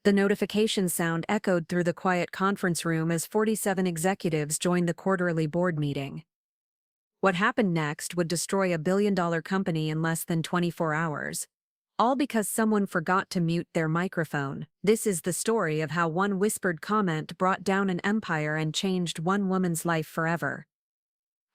The notification sound echoed through the quiet conference room as 47 executives joined the quarterly board meeting. What happened next would destroy a billion-dollar company in less than 24 hours. All because someone forgot to mute their microphone. This is the story of how one whispered comment brought down an empire and changed one woman's life forever.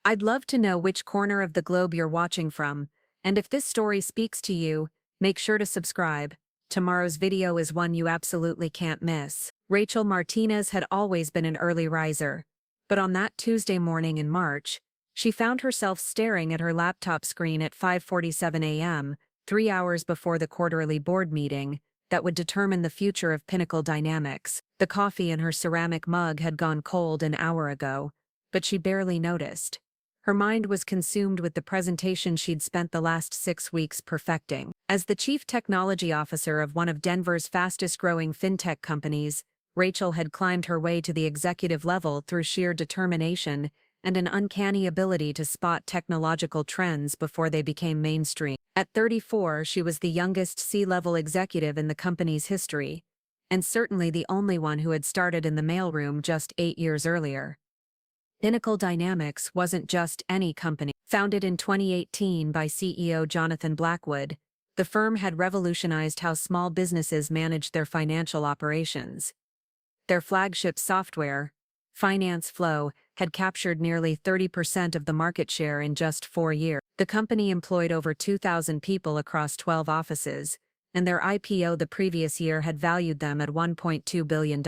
I'd love to know which corner of the globe you're watching from, and if this story speaks to you, make sure to subscribe. Tomorrow's video is one you absolutely can't miss. Rachel Martinez had always been an early riser, but on that Tuesday morning in March, she found herself staring at her laptop screen at 5:47 a.m., 3 hours before the quarterly board meeting that would determine the future of Pinnacle Dynamics. The coffee in her ceramic mug had gone cold an hour ago, but she barely noticed. Her mind was consumed with the presentation she'd spent the last 6 weeks perfecting. As the chief technology officer of one of Denver's fastest-growing fintech companies, Rachel had climbed her way to the executive level through sheer determination and an uncanny ability to spot technological trends before they became mainstream. At 34, she was the youngest C-level executive in the company's history, and certainly the only one who had started in the mailroom just 8 years earlier. Pinnacle Dynamics wasn't just any company. Founded in 2018 by CEO Jonathan Blackwood, the firm had revolutionized how small businesses managed their financial operations. Their flagship software, Finance Flow, had captured nearly 30% of the market share in just 4 years. The company employed over 2,000 people across 12 offices, and their IPO the previous year had valued them at $1.2 billion.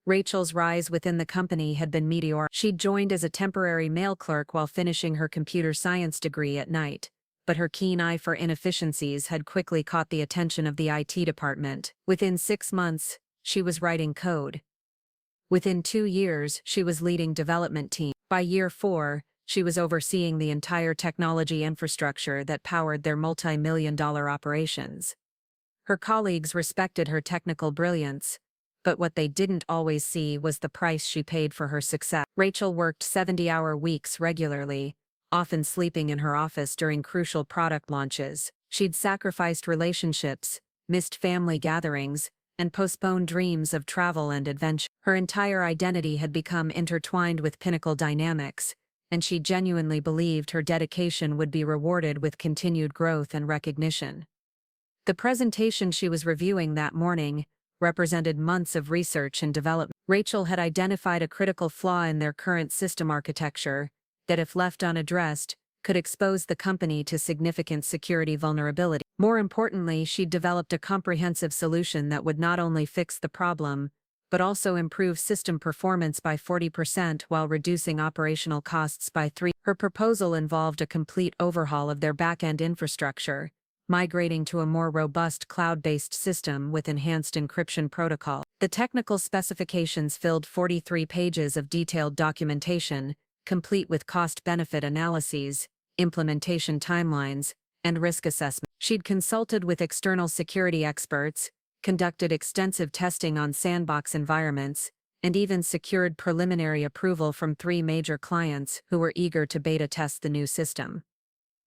Rachel's rise within the company had been meteoric. She'd joined as a temporary mail clerk while finishing her computer science degree at night, but her keen eye for inefficiencies had quickly caught the attention of the IT department. Within 6 months, she was writing code. Within 2 years, she was leading development team. By year 4, she was overseeing the entire technology infrastructure that powered their multi-million-dollar operations. Her colleagues respected her technical brilliance, but what they didn't always see was the price she paid for her success. Rachel worked 70-hour weeks regularly, often sleeping in her office during crucial product launches. She'd sacrificed relationships, missed family gatherings, and postponed dreams of travel and adventure. Her entire identity had become intertwined with Pinnacle Dynamics, and she genuinely believed her dedication would be rewarded with continued growth and recognition. The presentation she was reviewing that morning represented months of research and development. Rachel had identified a critical flaw in their current system architecture that, if left unaddressed, could expose the company to significant security vulnerability. More importantly, she'd developed a comprehensive solution that would not only fix the problem, but also improve system performance by 40% while reducing operational costs by 3%. Her proposal involved a complete overhaul of their back-end infrastructure, migrating to a more robust cloud-based system with enhanced encryption protocol. The technical specifications filled 43 pages of detailed documentation, complete with cost-benefit analyses, implementation timelines, and risk assessment. She'd consulted with external security experts, conducted extensive testing on sandbox environments, and even secured preliminary approval from 3 major clients who were eager to beta test the new system.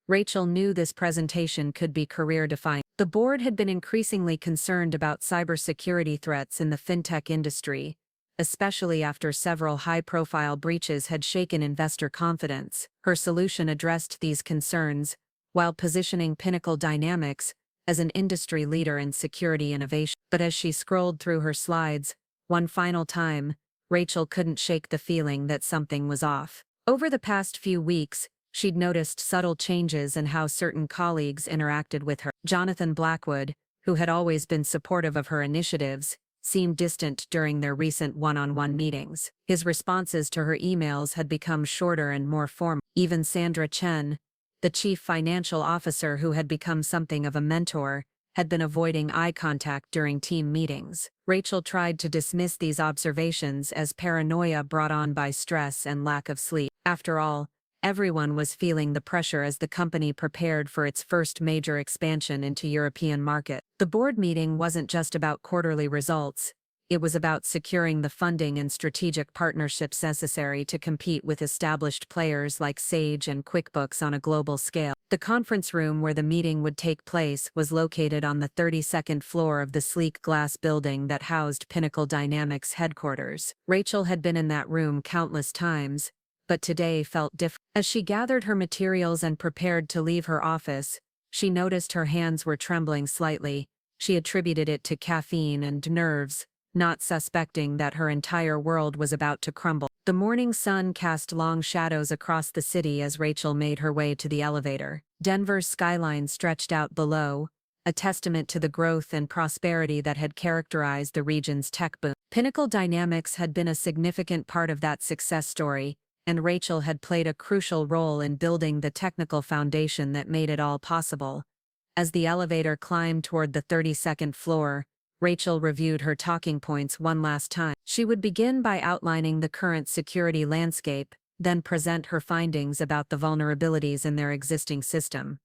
Rachel knew this presentation could be career-defining. The board had been increasingly concerned about cybersecurity threats in the fintech industry, especially after several high-profile breaches had shaken investor confidence. Her solution addressed these concerns, while positioning Pinnacle Dynamics as an industry leader in security innovation. But as she scrolled through her slides, one final time, Rachel couldn't shake the feeling that something was off. Over the past few weeks, she'd noticed subtle changes in how certain colleagues interacted with her. Jonathan Blackwood, who had always been supportive of her initiatives, seemed distant during their recent one-on-one meetings. His responses to her emails had become shorter and more formal. Even Sandra Chen, the chief financial officer who had become something of a mentor, had been avoiding eye contact during team meetings. Rachel tried to dismiss these observations as paranoia brought on by stress and lack of sleep. After all, everyone was feeling the pressure as the company prepared for its first major expansion into European market. The board meeting wasn't just about quarterly results, It was about securing the funding and strategic partnerships necessary to compete with established players like Sage and QuickBooks on a global scale. The conference room where the meeting would take place was located on the 32nd floor of the sleek glass building that housed Pinnacle Dynamics headquarters. Rachel had been in that room countless times, but today felt different. As she gathered her materials and prepared to leave her office, she noticed her hands were trembling slightly. She attributed it to caffeine and nerves, not suspecting that her entire world was about to crumble. The morning sun cast long shadows across the city as Rachel made her way to the elevator. Denver's skyline stretched out below, a testament to the growth and prosperity that had characterized the region's tech boom. Pinnacle Dynamics had been a significant part of that success story, and Rachel had played a crucial role in building the technical foundation that made it all possible. As the elevator climbed toward the 32nd floor, Rachel reviewed her talking points one last time. She would begin by outlining the current security landscape, then present her findings about the vulnerabilities in their existing system.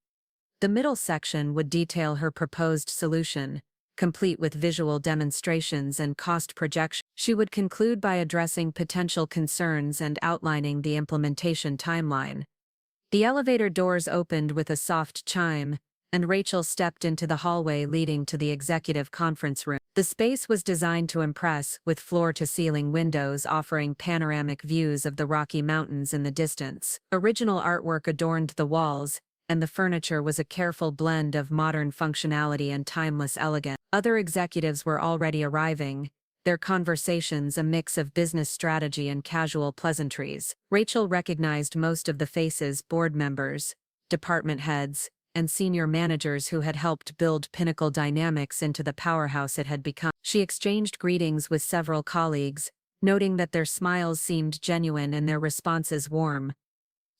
The middle section would detail her proposed solution, complete with visual demonstrations and cost projections. She would conclude by addressing potential concerns and outlining the implementation timeline. The elevator doors opened with a soft chime, and Rachel stepped into the hallway leading to the executive conference room. The space was designed to impress, with floor-to-ceiling windows offering panoramic views of the Rocky Mountains in the distance. Original artwork adorned the walls, and the furniture was a careful blend of modern functionality and timeless elegance. Other executives were already arriving, their conversations a mix of business strategy and casual pleasantries. Rachel recognized most of the faces: board members, department heads, and senior managers who had helped build Pinnacle Dynamics into the powerhouse it had become. She exchanged greetings with several colleagues, noting that their smiles seemed genuine and their responses warm.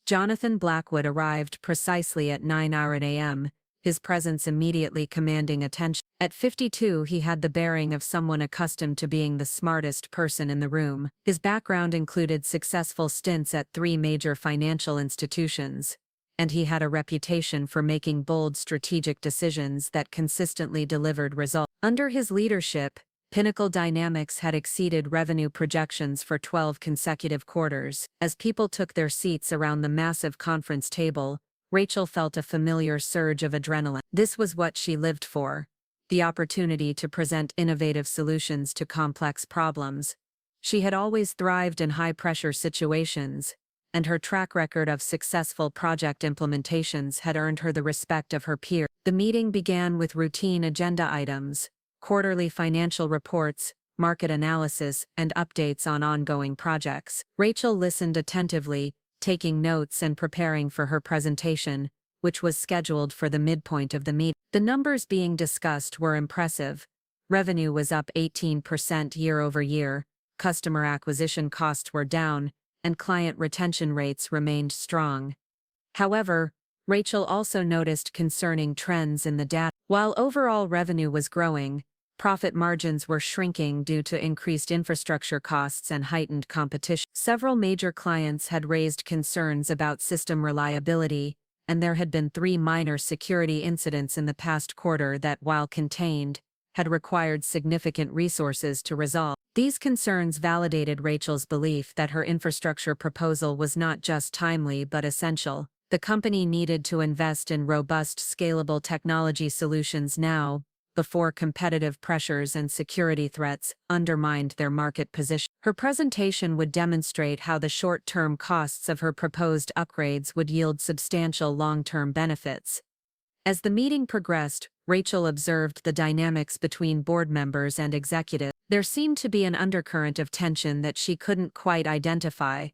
Jonathan Blackwood arrived precisely at 9 a.m., his presence immediately commanding attention. At 52, he had the bearing of someone accustomed to being the smartest person in the room. His background included successful stints at 3 major financial institutions, and he had a reputation for making bold strategic decisions that consistently delivered results. Under his leadership, Pinnacle Dynamics had exceeded revenue projections for 12 consecutive quarters. As people took their seats around the massive conference table, Rachel felt a familiar surge of adrenaline. This was what she lived for: the opportunity to present innovative solutions to complex problems. She had always thrived in high-pressure situations, and her track record of successful project implementations had earned her the respect of her peers. The meeting began with routine agenda items: quarterly financial reports, market analysis, and updates on ongoing projects. Rachel listened attentively, taking notes and preparing for her presentation, which was scheduled for the midpoint of the meeting. The numbers being discussed were impressive. Revenue was up 18% year-over-year, customer acquisition costs were down, and client retention rates remained strong. However, Rachel also noticed concerning trends in the data. While overall revenue was growing, profit margins were shrinking due to increased infrastructure costs and heightened competition. Several major clients had raised concerns about system reliability, and there had been 3 minor security incidents in the past quarter that, while contained, had required significant resources to resolve. These concerns validated Rachel's belief that her infrastructure proposal was not just timely but essential. The company needed to invest in robust, scalable technology solutions now, before competitive pressures and security threats undermined their market position. Her presentation would demonstrate how the short-term costs of her proposed upgrades would yield substantial long-term benefits. As the meeting progressed, Rachel observed the dynamics between board members and executives. There seemed to be an undercurrent of tension that she couldn't quite identify.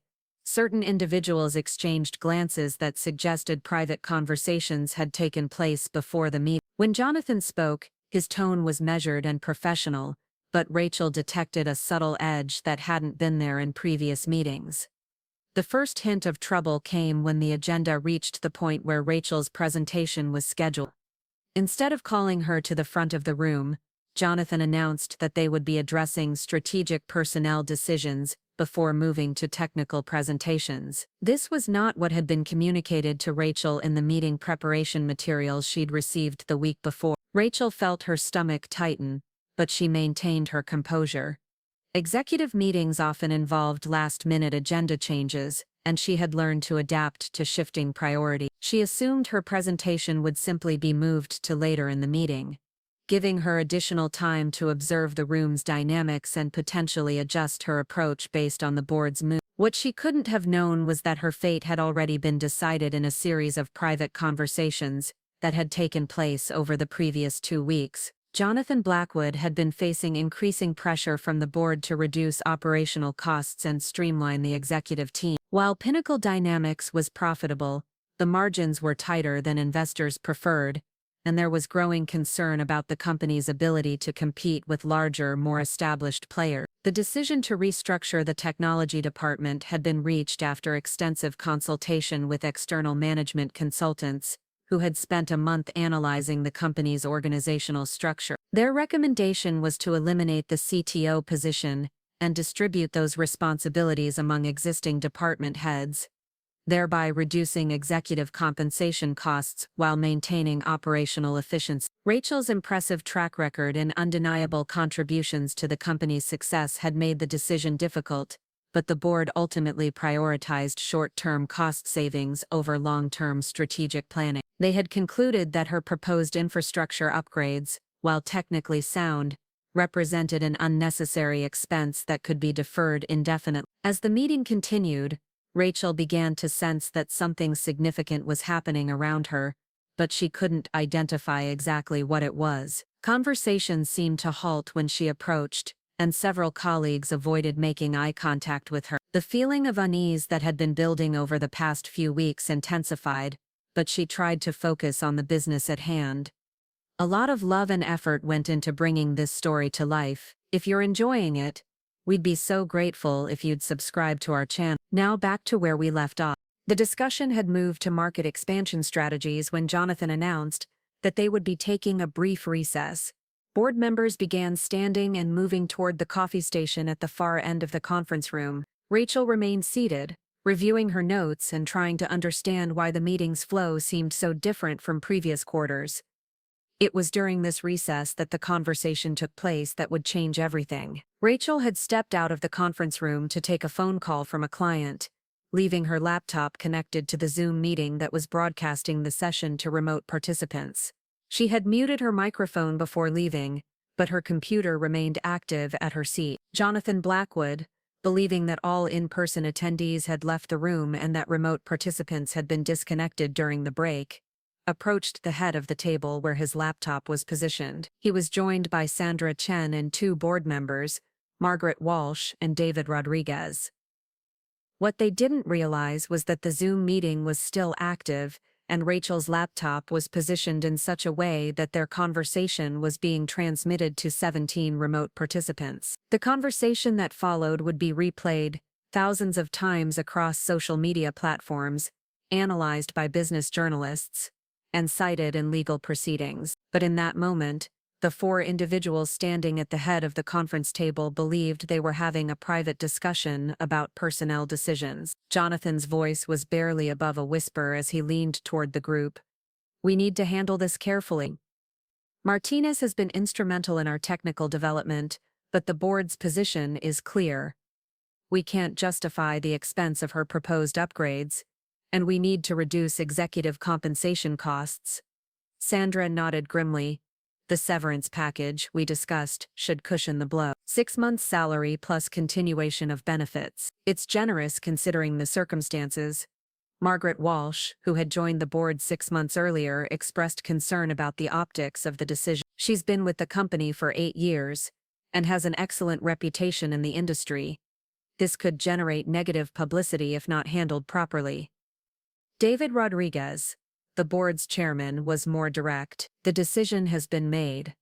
Certain individuals exchanged glances that suggested private conversations had taken place before the meeting. When Jonathan spoke, his tone was measured and professional, but Rachel detected a subtle edge that hadn't been there in previous meetings. The first hint of trouble came when the agenda reached the point where Rachel's presentation was scheduled. Instead of calling her to the front of the room, Jonathan announced that they would be addressing strategic personnel decisions before moving to technical presentations. This was not what had been communicated to Rachel in the meeting preparation materials she'd received the week before. Rachel felt her stomach tighten, but she maintained her composure. Executive meetings often involved last-minute agenda changes, and she had learned to adapt to shifting priorities. She assumed her presentation would simply be moved to later in the meeting, giving her additional time to observe the room's dynamics and potentially adjust her approach based on the board's mood. What she couldn't have known was that her fate had already been decided in a series of private conversations that had taken place over the previous 2 weeks. Jonathan Blackwood had been facing increasing pressure from the board to reduce operational costs and streamline the executive team. While Pinnacle Dynamics was profitable, the margins were tighter than investors preferred, and there was growing concern about the company's ability to compete with larger, more established players. The decision to restructure the technology department had been reached after extensive consultation with external management consultants, who had spent a month analyzing the company's organizational structure. Their recommendation was to eliminate the CTO position and distribute those responsibilities among existing department heads, thereby reducing executive compensation costs while maintaining operational efficiency. Rachel's impressive track record and undeniable contributions to the company's success had made the decision difficult, but the board ultimately prioritized short-term cost savings over long-term strategic planning. They had concluded that her proposed infrastructure upgrades, while technically sound, represented an unnecessary expense that could be deferred indefinitely. As the meeting continued, Rachel began to sense that something significant was happening around her, but she couldn't identify exactly what it was. Conversations seemed to halt when she approached, and several colleagues avoided making eye contact with her. The feeling of unease that had been building over the past few weeks intensified, but she tried to focus on the business at hand. A lot of love and effort went into bringing this story to life. If you're enjoying it, we'd be so grateful if you'd subscribe to our channel. Now back to where we left off. The discussion had moved to market expansion strategies when Jonathan announced that they would be taking a brief recess. Board members began standing and moving toward the coffee station at the far end of the conference room. Rachel remained seated, reviewing her notes and trying to understand why the meeting's flow seemed so different from previous quarters. It was during this recess that the conversation took place that would change everything. Rachel had stepped out of the conference room to take a phone call from a client, leaving her laptop connected to the Zoom meeting that was broadcasting the session to remote participants. She had muted her microphone before leaving, but her computer remained active at her seat. Jonathan Blackwood, believing that all in-person attendees had left the room and that remote participants had been disconnected during the break, approached the head of the table where his laptop was positioned. He was joined by Sandra Chen and 2 board members, Margaret Walsh and David Rodriguez. What they didn't realize was that the Zoom meeting was still active, and Rachel's laptop was positioned in such a way that their conversation was being transmitted to 17 remote participants. The conversation that followed would be replayed thousands of times across social media platforms, analyzed by business journalists, and cited in legal proceedings. But in that moment, the 4 individuals standing at the head of the conference table believed they were having a private discussion about personnel decisions. Jonathan's voice was barely above a whisper as he leaned toward the group. "We need to handle this carefully. Martinez has been instrumental in our technical development, but the board's position is clear. We can't justify the expense of her proposed upgrades, and we need to reduce executive compensation costs." Sandra nodded grimly. "The severance package we discussed should cushion the blow. 6 months' salary plus continuation of benefits. It's generous considering the circumstances." Margaret Walsh, who had joined the board 6 months earlier, expressed concern about the optics of the decision. She's been with the company for 8 years and has an excellent reputation in the industry. This could generate negative publicity if not handled properly. David Rodriguez, the board's chairman, was more direct. "The decision has been made.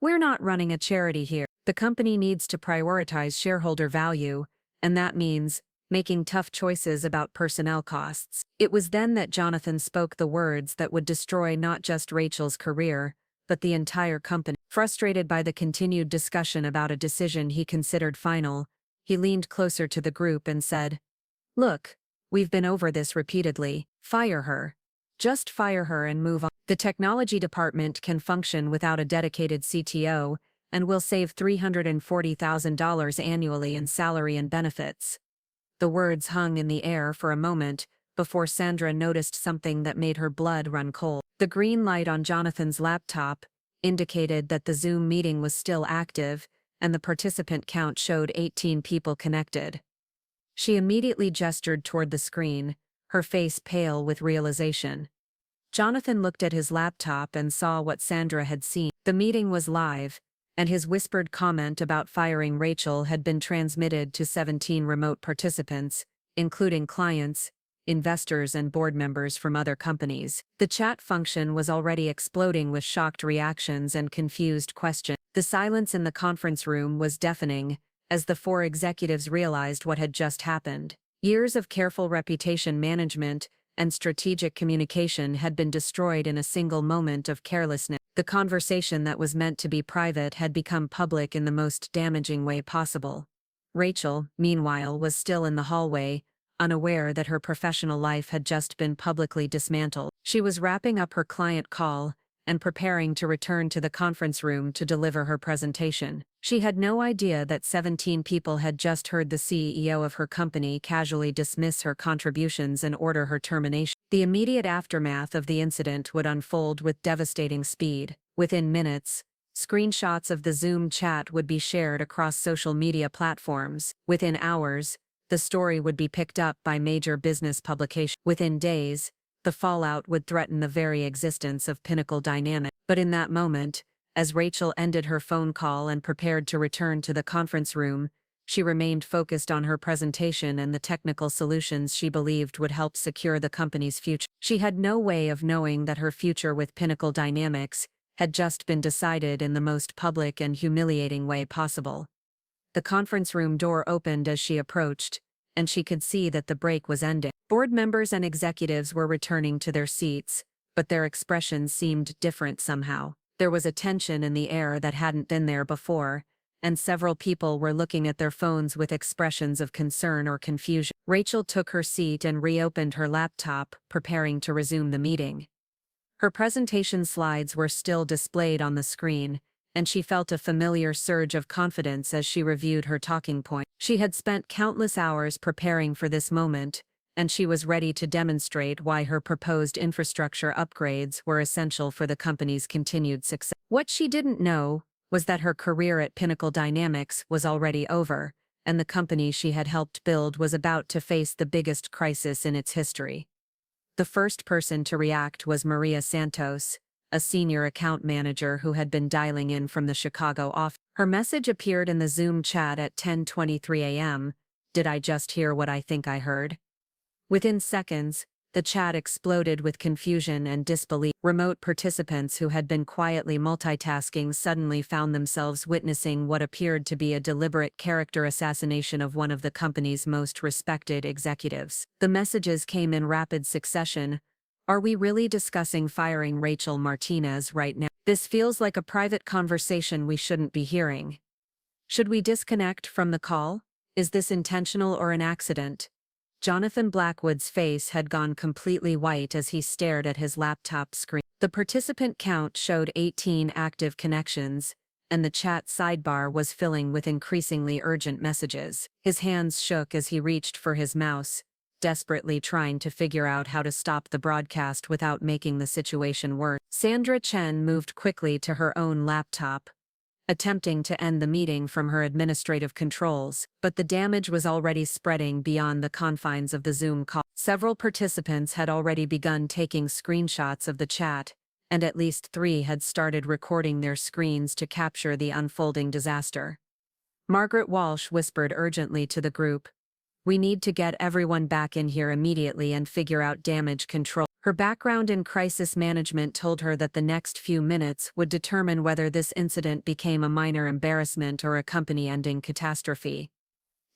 We're not running a charity here. The company needs to prioritize shareholder value, and that means making tough choices about personnel costs." It was then that Jonathan spoke the words that would destroy not just Rachel's career, but the entire company. Frustrated by the continued discussion about a decision he considered final, he leaned closer to the group and said, "Look, we've been over this repeatedly. Fire her. Just fire her and move on. The technology department can function without a dedicated CTO, and we'll save $340,000 annually in salary and benefits." The words hung in the air for a moment before Sandra noticed something that made her blood run cold. The green light on Jonathan's laptop indicated that the Zoom meeting was still active, and the participant count showed 18 people connected. She immediately gestured toward the screen, her face pale with realization. Jonathan looked at his laptop and saw what Sandra had seen. The meeting was live, and his whispered comment about firing Rachel had been transmitted to 17 remote participants, including clients, investors and board members from other companies. The chat function was already exploding with shocked reactions and confused questions. The silence in the conference room was deafening as the four executives realized what had just happened. Years of careful reputation management and strategic communication had been destroyed in a single moment of carelessness. The conversation that was meant to be private had become public in the most damaging way possible. Rachel, meanwhile, was still in the hallway, unaware that her professional life had just been publicly dismantled. She was wrapping up her client call and preparing to return to the conference room to deliver her presentation. She had no idea that 17 people had just heard the CEO of her company casually dismiss her contributions and order her termination. The immediate aftermath of the incident would unfold with devastating speed. Within minutes, screenshots of the Zoom chat would be shared across social media platforms. Within hours, the story would be picked up by major business publications. Within days, the fallout would threaten the very existence of Pinnacle Dynamics. But in that moment, as Rachel ended her phone call and prepared to return to the conference room, she remained focused on her presentation and the technical solutions she believed would help secure the company's future. She had no way of knowing that her future with Pinnacle Dynamics had just been decided in the most public and humiliating way possible. The conference room door opened as she approached, and she could see that the break was ending. Board members and executives were returning to their seats, but their expressions seemed different somehow. There was a tension in the air that hadn't been there before, and several people were looking at their phones with expressions of concern or confusion. Rachel took her seat and reopened her laptop, preparing to resume the meeting. Her presentation slides were still displayed on the screen, and she felt a familiar surge of confidence as she reviewed her talking points. She had spent countless hours preparing for this moment, and she was ready to demonstrate why her proposed infrastructure upgrades were essential for the company's continued success. What she didn't know was that her career at Pinnacle Dynamics was already over, and the company she had helped build was about to face the biggest crisis in its history. The first person to react was Maria Santos, a senior account manager who had been dialing in from the Chicago office. Her message appeared in the Zoom chat at 10:23 a.m. "Did I just hear what I think I heard?" Within seconds, the chat exploded with confusion and disbelief. Remote participants who had been quietly multitasking suddenly found themselves witnessing what appeared to be a deliberate character assassination of one of the company's most respected executives. The messages came in rapid succession. "Are we really discussing firing Rachel Martinez right now? This feels like a private conversation we shouldn't be hearing. Should we disconnect from the call? Is this intentional or an accident?" Jonathan Blackwood's face had gone completely white as he stared at his laptop screen. The participant count showed 18 active connections, and the chat sidebar was filling with increasingly urgent messages. His hands shook as he reached for his mouse, desperately trying to figure out how to stop the broadcast without making the situation worse. Sandra Chen moved quickly to her own laptop, attempting to end the meeting from her administrative controls, but the damage was already spreading beyond the confines of the Zoom call. Several participants had already begun taking screenshots of the chat, and at least 3 had started recording their screens to capture the unfolding disaster. Margaret Walsh whispered urgently to the group, "We need to get everyone back in here immediately and figure out damage control." Her background in crisis management told her that the next few minutes would determine whether this incident became a minor embarrassment or a company-ending catastrophe.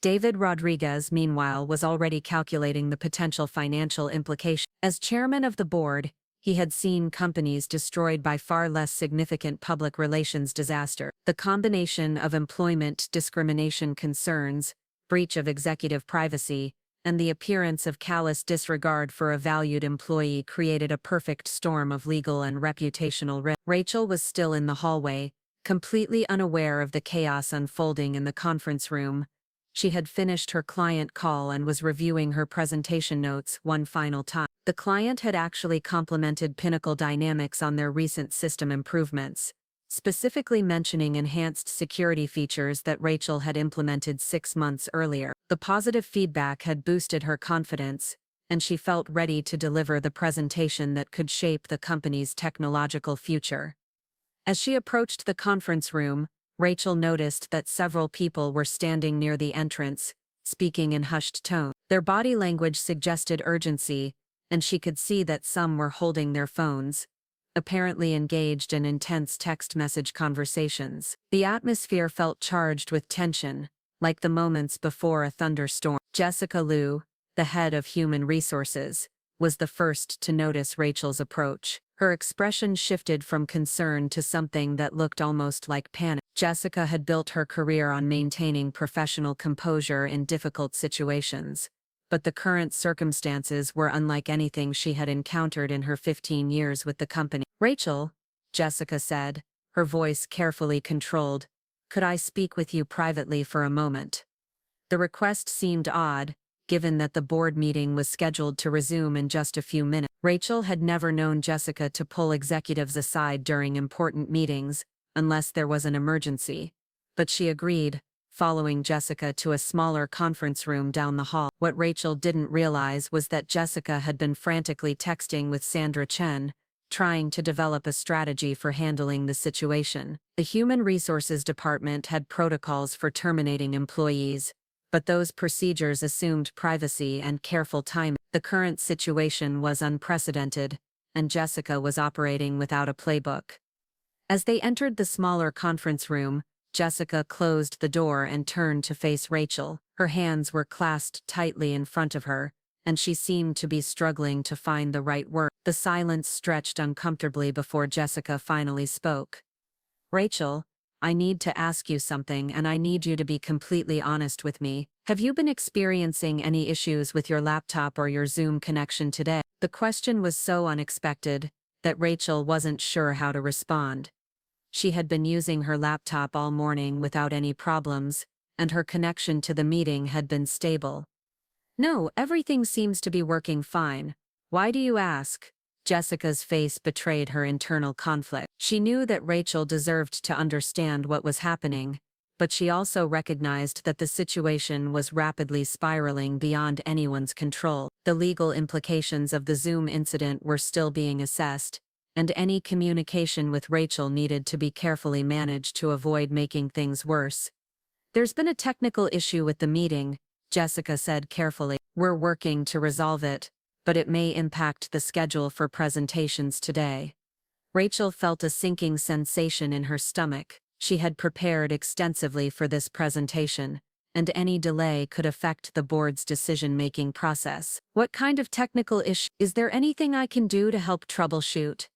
David Rodriguez, meanwhile, was already calculating the potential financial implications. As chairman of the board, he had seen companies destroyed by far less significant public relations disaster. The combination of employment discrimination concerns, breach of executive privacy, and the appearance of callous disregard for a valued employee created a perfect storm of legal and reputational risk. Rachel was still in the hallway, Completely unaware of the chaos unfolding in the conference room, she had finished her client call and was reviewing her presentation notes one final time. The client had actually complimented Pinnacle Dynamics on their recent system improvements, specifically mentioning enhanced security features that Rachel had implemented 6 months earlier. The positive feedback had boosted her confidence, and she felt ready to deliver the presentation that could shape the company's technological future. As she approached the conference room, Rachel noticed that several people were standing near the entrance, speaking in hushed tones. Their body language suggested urgency, and she could see that some were holding their phones, apparently engaged in intense text message conversations. The atmosphere felt charged with tension, like the moments before a thunderstorm. Jessica Liu, the head of human resources, was the first to notice Rachel's approach. Her expression shifted from concern to something that looked almost like panic. Jessica had built her career on maintaining professional composure in difficult situations, but the current circumstances were unlike anything she had encountered in her 15 years with the company. "Rachel," Jessica said, her voice carefully controlled, "could I speak with you privately for a moment?" The request seemed odd, given that the board meeting was scheduled to resume in just a few minutes. Rachel had never known Jessica to pull executives aside during important meetings, unless there was an emergency. But she agreed, following Jessica to a smaller conference room down the hall. What Rachel didn't realize was that Jessica had been frantically texting with Sandra Chen, trying to develop a strategy for handling the situation. The Human Resources Department had protocols for terminating employees, but those procedures assumed privacy and careful timing. The current situation was unprecedented, and Jessica was operating without a playbook. As they entered the smaller conference room, Jessica closed the door and turned to face Rachel. Her hands were clasped tightly in front of her, and she seemed to be struggling to find the right word. The silence stretched uncomfortably before Jessica finally spoke. "Rachel, I need to ask you something, and I need you to be completely honest with me. Have you been experiencing any issues with your laptop or your Zoom connection today?" The question was so unexpected that Rachel wasn't sure how to respond. She had been using her laptop all morning without any problems, and her connection to the meeting had been stable. "No, everything seems to be working fine. Why do you ask?" Jessica's face betrayed her internal conflict. She knew that Rachel deserved to understand what was happening, but she also recognized that the situation was rapidly spiraling beyond anyone's control. The legal implications of the Zoom incident were still being assessed, and any communication with Rachel needed to be carefully managed to avoid making things worse. "There's been a technical issue with the meeting," Jessica said carefully. "We're working to resolve it, but it may impact the schedule for presentations today." Rachel felt a sinking sensation in her stomach. She had prepared extensively for this presentation, and any delay could affect the board's decision-making process. "What kind of technical issue? Is there anything I can do to help troubleshoot?"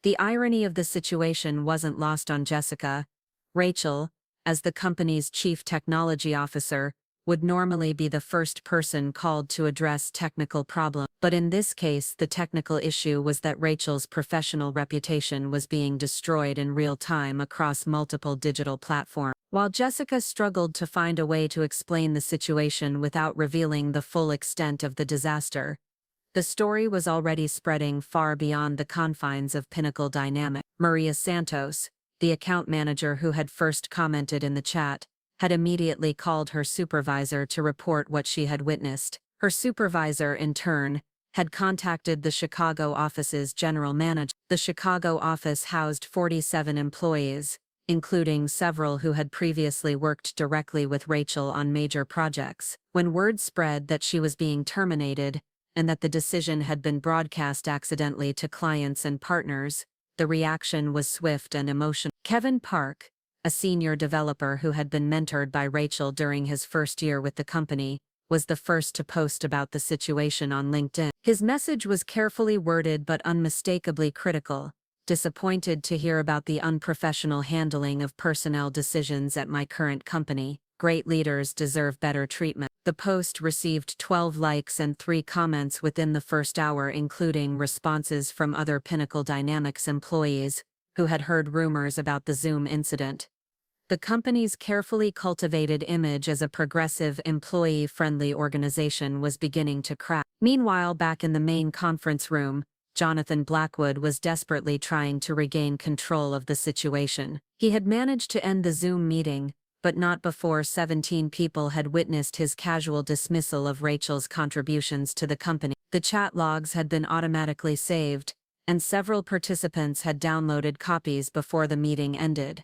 The irony of the situation wasn't lost on Jessica. Rachel, as the company's chief technology officer, would normally be the first person called to address technical problems. But in this case, the technical issue was that Rachel's professional reputation was being destroyed in real time across multiple digital platforms. While Jessica struggled to find a way to explain the situation without revealing the full extent of the disaster, the story was already spreading far beyond the confines of Pinnacle Dynamics. Maria Santos, the account manager who had first commented in the chat, had immediately called her supervisor to report what she had witnessed. Her supervisor, in turn, had contacted the Chicago office's general manager. The Chicago office housed 47 employees, including several who had previously worked directly with Rachel on major projects. When word spread that she was being terminated, and that the decision had been broadcast accidentally to clients and partners, the reaction was swift and emotional. Kevin Park, a senior developer who had been mentored by Rachel during his first year with the company, was the first to post about the situation on LinkedIn. His message was carefully worded but unmistakably critical. "Disappointed to hear about the unprofessional handling of personnel decisions at my current company. Great leaders deserve better treatment." The post received 12 likes and 3 comments within the first hour, including responses from other Pinnacle Dynamics employees, who had heard rumors about the Zoom incident. The company's carefully cultivated image as a progressive, employee-friendly organization was beginning to crack. Meanwhile, back in the main conference room, Jonathan Blackwood was desperately trying to regain control of the situation. He had managed to end the Zoom meeting, but not before 17 people had witnessed his casual dismissal of Rachel's contributions to the company. The chat logs had been automatically saved, and several participants had downloaded copies before the meeting ended.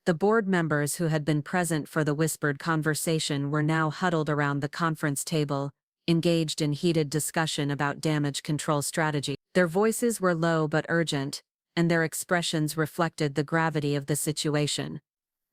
The board members who had been present for the whispered conversation were now huddled around the conference table, engaged in heated discussion about damage control strategy. Their voices were low but urgent, and their expressions reflected the gravity of the situation.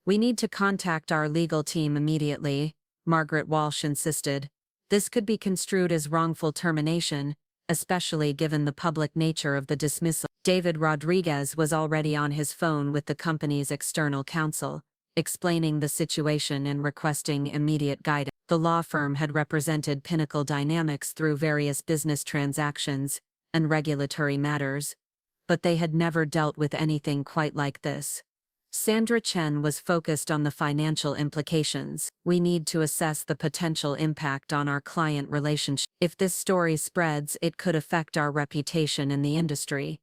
"We need to contact our legal team immediately," Margaret Walsh insisted. "This could be construed as wrongful termination, especially given the public nature of the dismissal." David Rodriguez was already on his phone with the company's external counsel, explaining the situation and requesting immediate guidance. The law firm had represented Pinnacle Dynamics through various business transactions and regulatory matters, but they had never dealt with anything quite like this. Sandra Chen was focused on the financial implications. "We need to assess the potential impact on our client relationship. If this story spreads, it could affect our reputation in the industry."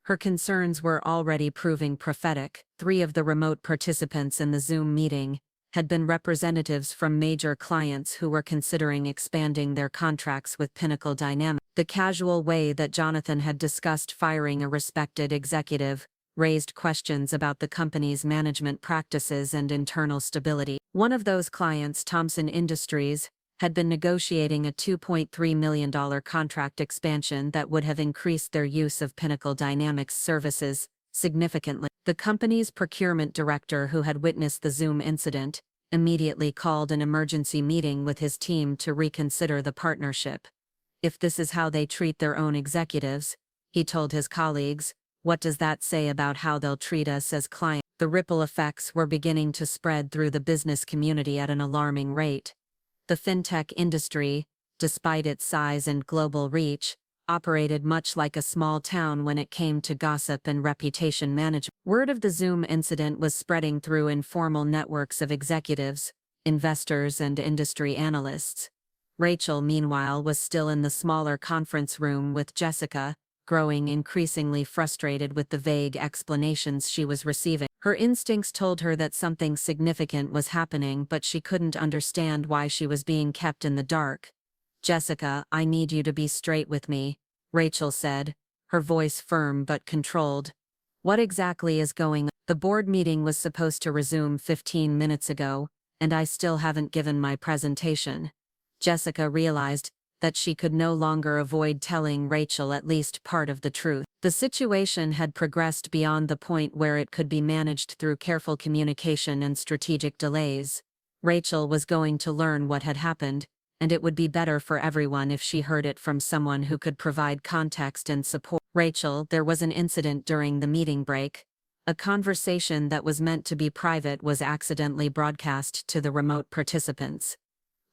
Her concerns were already proving prophetic. 3 of the remote participants in the Zoom meeting had been representatives from major clients who were considering expanding their contracts with Pinnacle Dynamics. The casual way that Jonathan had discussed firing a respected executive raised questions about the company's management practices and internal stability. One of those clients, Thomson Industries, had been negotiating a $2.3 million contract expansion that would have increased their use of Pinnacle Dynamics services significantly. The company's procurement director, who had witnessed the Zoom incident, immediately called an emergency meeting with his team to reconsider the partnership. "If this is how they treat their own executives," he told his colleagues, "what does that say about how they'll treat us as clients?" The ripple effects were beginning to spread through the business community at an alarming rate. The fintech industry, despite its size and global reach, operated much like a small town when it came to gossip and reputation management. Word of the Zoom incident was spreading through informal networks of executives, investors, and industry analysts. Rachel, meanwhile, was still in the smaller conference room with Jessica, growing increasingly frustrated with the vague explanations she was receiving. Her instincts told her that something significant was happening, but she couldn't understand why she was being kept in the dark. "Jessica, I need you to be straight with me," Rachel said, her voice firm but controlled. "What exactly is going on? The board meeting was supposed to resume 15 minutes ago, and I still haven't given my presentation." Jessica realized that she could no longer avoid telling Rachel at least part of the truth. The situation had progressed beyond the point where it could be managed through careful communication and strategic delays. Rachel was going to learn what had happened, and it would be better for everyone if she heard it from someone who could provide context and support. "Rachel, there was an incident during the meeting break. A conversation that was meant to be private was accidentally broadcast to the remote participants."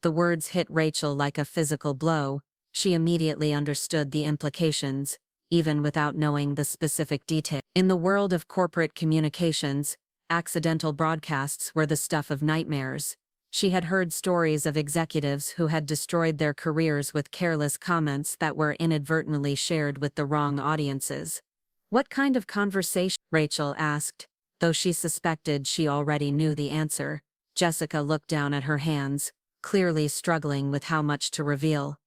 The words hit Rachel like a physical blow. She immediately understood the implications, even without knowing the specific detail. In the world of corporate communications, accidental broadcasts were the stuff of nightmares. She had heard stories of executives who had destroyed their careers with careless comments that were inadvertently shared with the wrong audiences. "What kind of conversation?" Rachel asked, though she suspected she already knew the answer. Jessica looked down at her hands, clearly struggling with how much to reveal.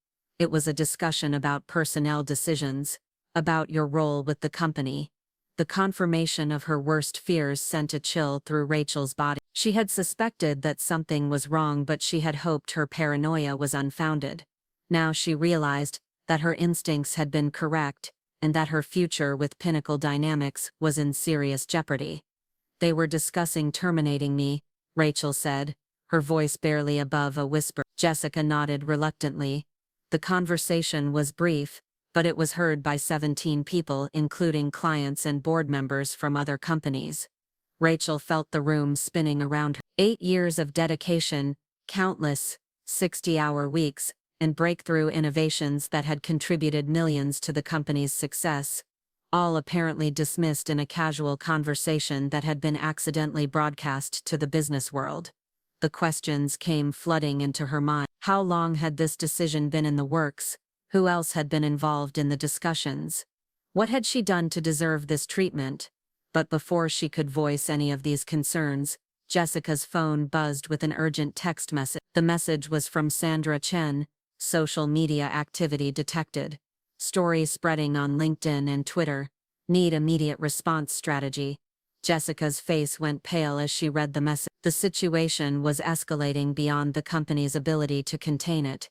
"It was a discussion about personnel decisions, about your role with the company." The confirmation of her worst fears sent a chill through Rachel's body. She had suspected that something was wrong, but she had hoped her paranoia was unfounded. Now she realized that her instincts had been correct, and that her future with Pinnacle Dynamics was in serious jeopardy. "They were discussing terminating me," Rachel said, her voice barely above a whisper. Jessica nodded reluctantly. The conversation was brief, but it was heard by 17 people, including clients and board members from other companies. Rachel felt the room spinning around her. 8 years of dedication, countless 60-hour weeks, and breakthrough innovations that had contributed millions to the company's success, all apparently dismissed in a casual conversation that had been accidentally broadcast to the business world. The questions came flooding into her mind. How long had this decision been in the works? Who else had been involved in the discussions? What had she done to deserve this treatment? But before she could voice any of these concerns, Jessica's phone buzzed with an urgent text message. The message was from Sandra Chen. Social media activity detected. Story spreading on LinkedIn and Twitter. Need immediate response strategy. Jessica's face went pale as she read the message. The situation was escalating beyond the company's ability to contain it,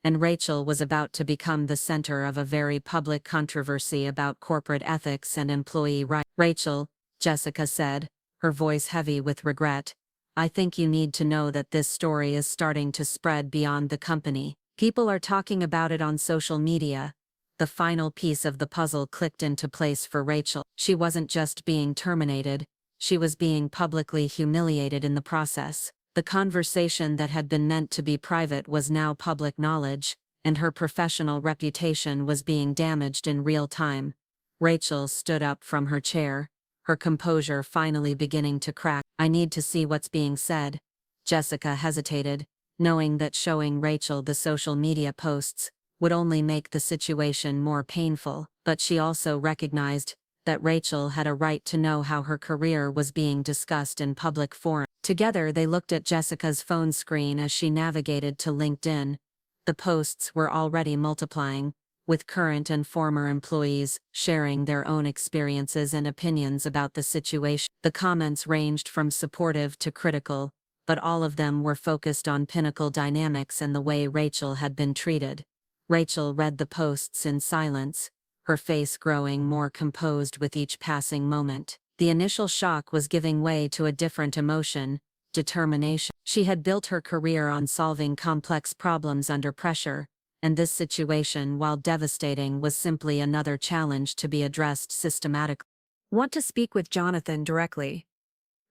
and Rachel was about to become the center of a very public controversy about corporate ethics and employee rights. "Rachel," Jessica said, her voice heavy with regret, "I think you need to know that this story is starting to spread beyond the company. People are talking about it on social media." The final piece of the puzzle clicked into place for Rachel. She wasn't just being terminated, she was being publicly humiliated in the process. The conversation that had been meant to be private was now public knowledge, and her professional reputation was being damaged in real time. Rachel stood up from her chair, her composure finally beginning to crack. "I need to see what's being said." Jessica hesitated, knowing that showing Rachel the social media posts would only make the situation more painful, but she also recognized that Rachel had a right to know how her career was being discussed in public forums. Together they looked at Jessica's phone screen as she navigated to LinkedIn. The posts were already multiplying, with current and former employees sharing their own experiences and opinions about the situation. The comments ranged from supportive to critical, but all of them were focused on Pinnacle Dynamics and the way Rachel had been treated. Rachel read the posts in silence, her face growing more composed with each passing moment. The initial shock was giving way to a different emotion, determination. She had built her career on solving complex problems under pressure, and this situation, while devastating, was simply another challenge to be addressed systematically. "Want to speak with Jonathan directly,"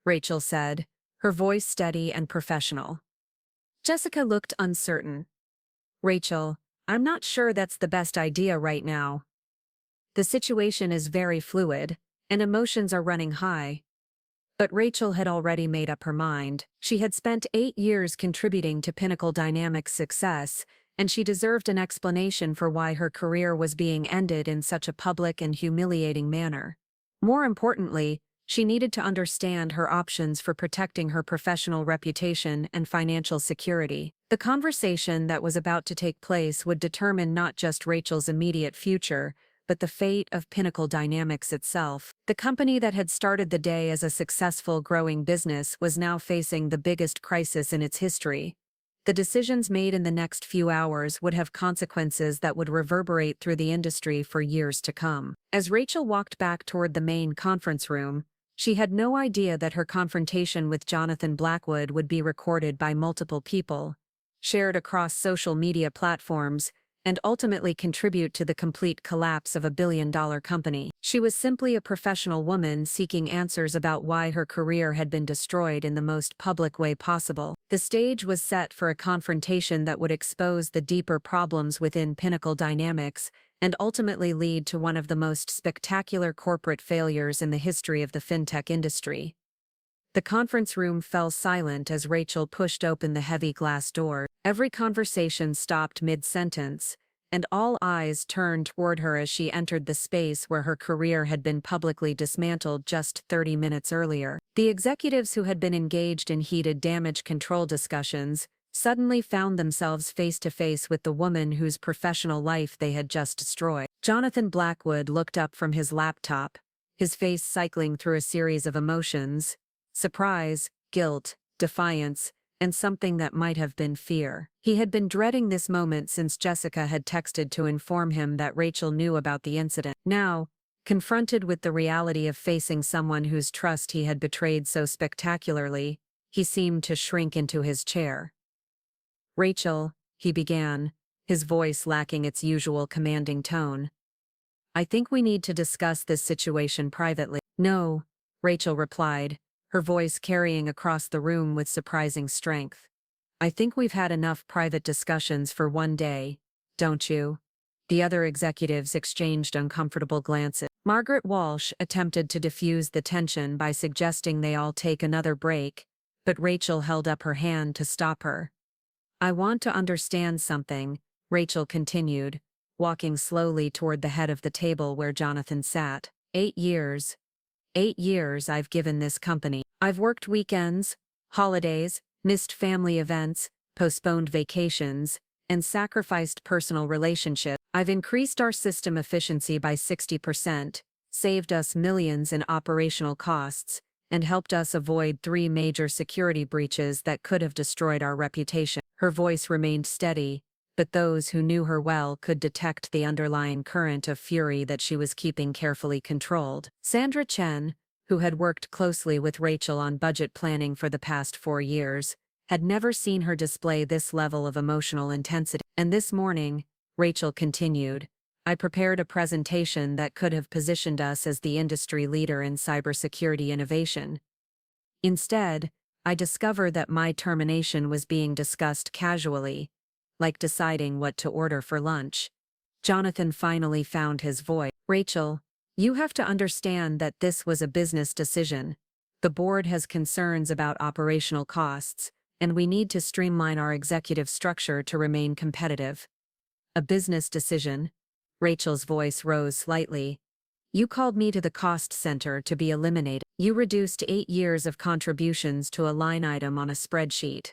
Rachel said, her voice steady and professional. Jessica looked uncertain. "Rachel, I'm not sure that's the best idea right now. The situation is very fluid, and emotions are running high." But Rachel had already made up her mind. She had spent 8 years contributing to Pinnacle Dynamics' success, and she deserved an explanation for why her career was being ended in such a public and humiliating manner. More importantly, she needed to understand her options for protecting her professional reputation and financial security. The conversation that was about to take place would determine not just Rachel's immediate future, but the fate of Pinnacle Dynamics itself. The company that had started the day as a successful, growing business was now facing the biggest crisis in its history. The decisions made in the next few hours would have consequences that would reverberate through the industry for years to come. As Rachel walked back toward the main conference room, she had no idea that her confrontation with Jonathan Blackwood would be recorded by multiple people, shared across social media platforms, and ultimately contribute to the complete collapse of a billion-dollar company. She was simply a professional woman seeking answers about why her career had been destroyed in the most public way possible. The stage was set for a confrontation that would expose the deeper problems within Pinnacle Dynamics and ultimately lead to one of the most spectacular corporate failures in the history of the fintech industry. The conference room fell silent as Rachel pushed open the heavy glass door. Every conversation stopped mid-sentence, and all eyes turned toward her as she entered the space where her career had been publicly dismantled just 30 minutes earlier. The executives who had been engaged in heated damage control discussions suddenly found themselves face to face with the woman whose professional life they had just destroyed. Jonathan Blackwood looked up from his laptop, his face cycling through a series of emotions: surprise, guilt, defiance, and something that might have been fear. He had been dreading this moment since Jessica had texted to inform him that Rachel knew about the incident. Now, confronted with the reality of facing someone whose trust he had betrayed so spectacularly, he seemed to shrink into his chair. "Rachel," he began, his voice lacking its usual commanding tone, "I think we need to discuss this situation privately." "No," Rachel replied, her voice carrying across the room with surprising strength. "I think we've had enough private discussions for one day, don't you?" The other executives exchanged uncomfortable glances. Margaret Walsh attempted to diffuse the tension by suggesting they all take another break, but Rachel held up her hand to stop her. I want to understand something, Rachel continued, walking slowly toward the head of the table where Jonathan sat. 8 years. 8 years I've given this company. I've worked weekends, holidays, missed family events, postponed vacations, and sacrificed personal relationships. I've increased our system efficiency by 60%, saved us millions in operational costs, and helped us avoid 3 major security breaches that could have destroyed our reputation. Her voice remained steady, but those who knew her well could detect the underlying current of fury that she was keeping carefully controlled. Sandra Chen, who had worked closely with Rachel on budget planning for the past 4 years, had never seen her display this level of emotional intensity. And this morning, Rachel continued, I prepared a presentation that could have positioned us as the industry leader in cybersecurity innovation. Instead, I discovered that my termination was being discussed casually, like deciding what to order for lunch. Jonathan finally found his voice. Rachel, you have to understand that this was a business decision. The board has concerns about operational costs, and we need to streamline our executive structure to remain competitive. A business decision? Rachel's voice rose slightly. You called me to the cost center to be eliminated. You reduced 8 years of contributions to a line item on a spreadsheet.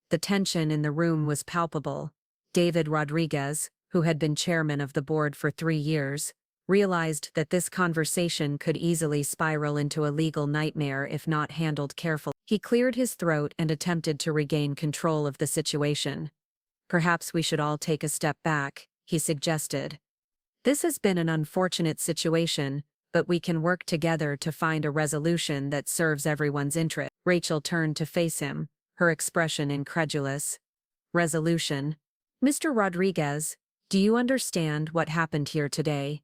The tension in the room was palpable. David Rodriguez, who had been chairman of the board for 3 years, realized that this conversation could easily spiral into a legal nightmare if not handled carefully. He cleared his throat and attempted to regain control of the situation. Perhaps we should all take a step back, he suggested. This has been an unfortunate situation, but we can work together to find a resolution that serves everyone's interest. Rachel turned to face him, her expression incredulous. Resolution? Mr. Rodriguez, do you understand what happened here today?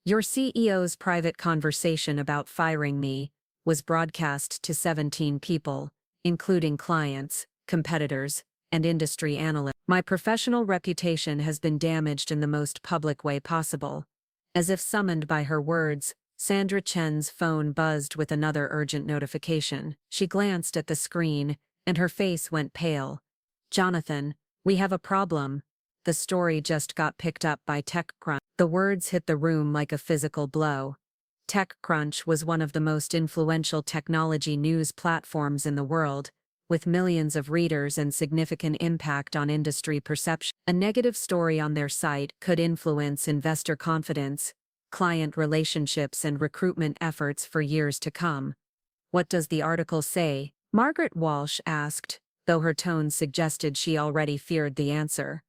Your CEO's private conversation about firing me was broadcast to 17 people, including clients, competitors, and industry analysts. My professional reputation has been damaged in the most public way possible. As if summoned by her words, Sandra Chen's phone buzzed with another urgent notification. She glanced at the screen, and her face went pale. Jonathan, we have a problem. The story just got picked up by TechCrunch. The words hit the room like a physical blow. TechCrunch was one of the most influential technology news platforms in the world, with millions of readers and significant impact on industry perception. A negative story on their site could influence investor confidence, client relationships, and recruitment efforts for years to come. What does the article say? Margaret Walsh asked, though her tone suggested she already feared the answer.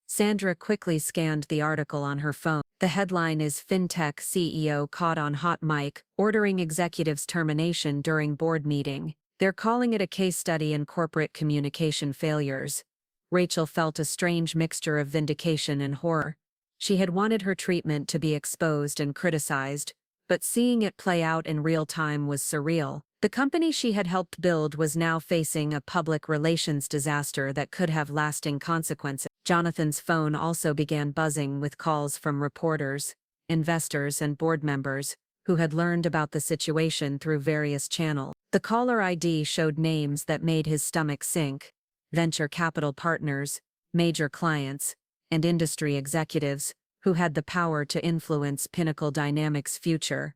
Sandra quickly scanned the article on her phone. The headline is FinTech CEO caught on hot mic, ordering executives termination during board meeting. They're calling it a case study in corporate communication failures. Rachel felt a strange mixture of vindication and horror. She had wanted her treatment to be exposed and criticized, but seeing it play out in real time was surreal. The company she had helped build was now facing a public relations disaster that could have lasting consequences. Jonathan's phone also began buzzing with calls from reporters, investors, and board members who had learned about the situation through various channels. The caller ID showed names that made his stomach sink: venture capital partners, major clients, and industry executives who had the power to influence Pinnacle Dynamics' future.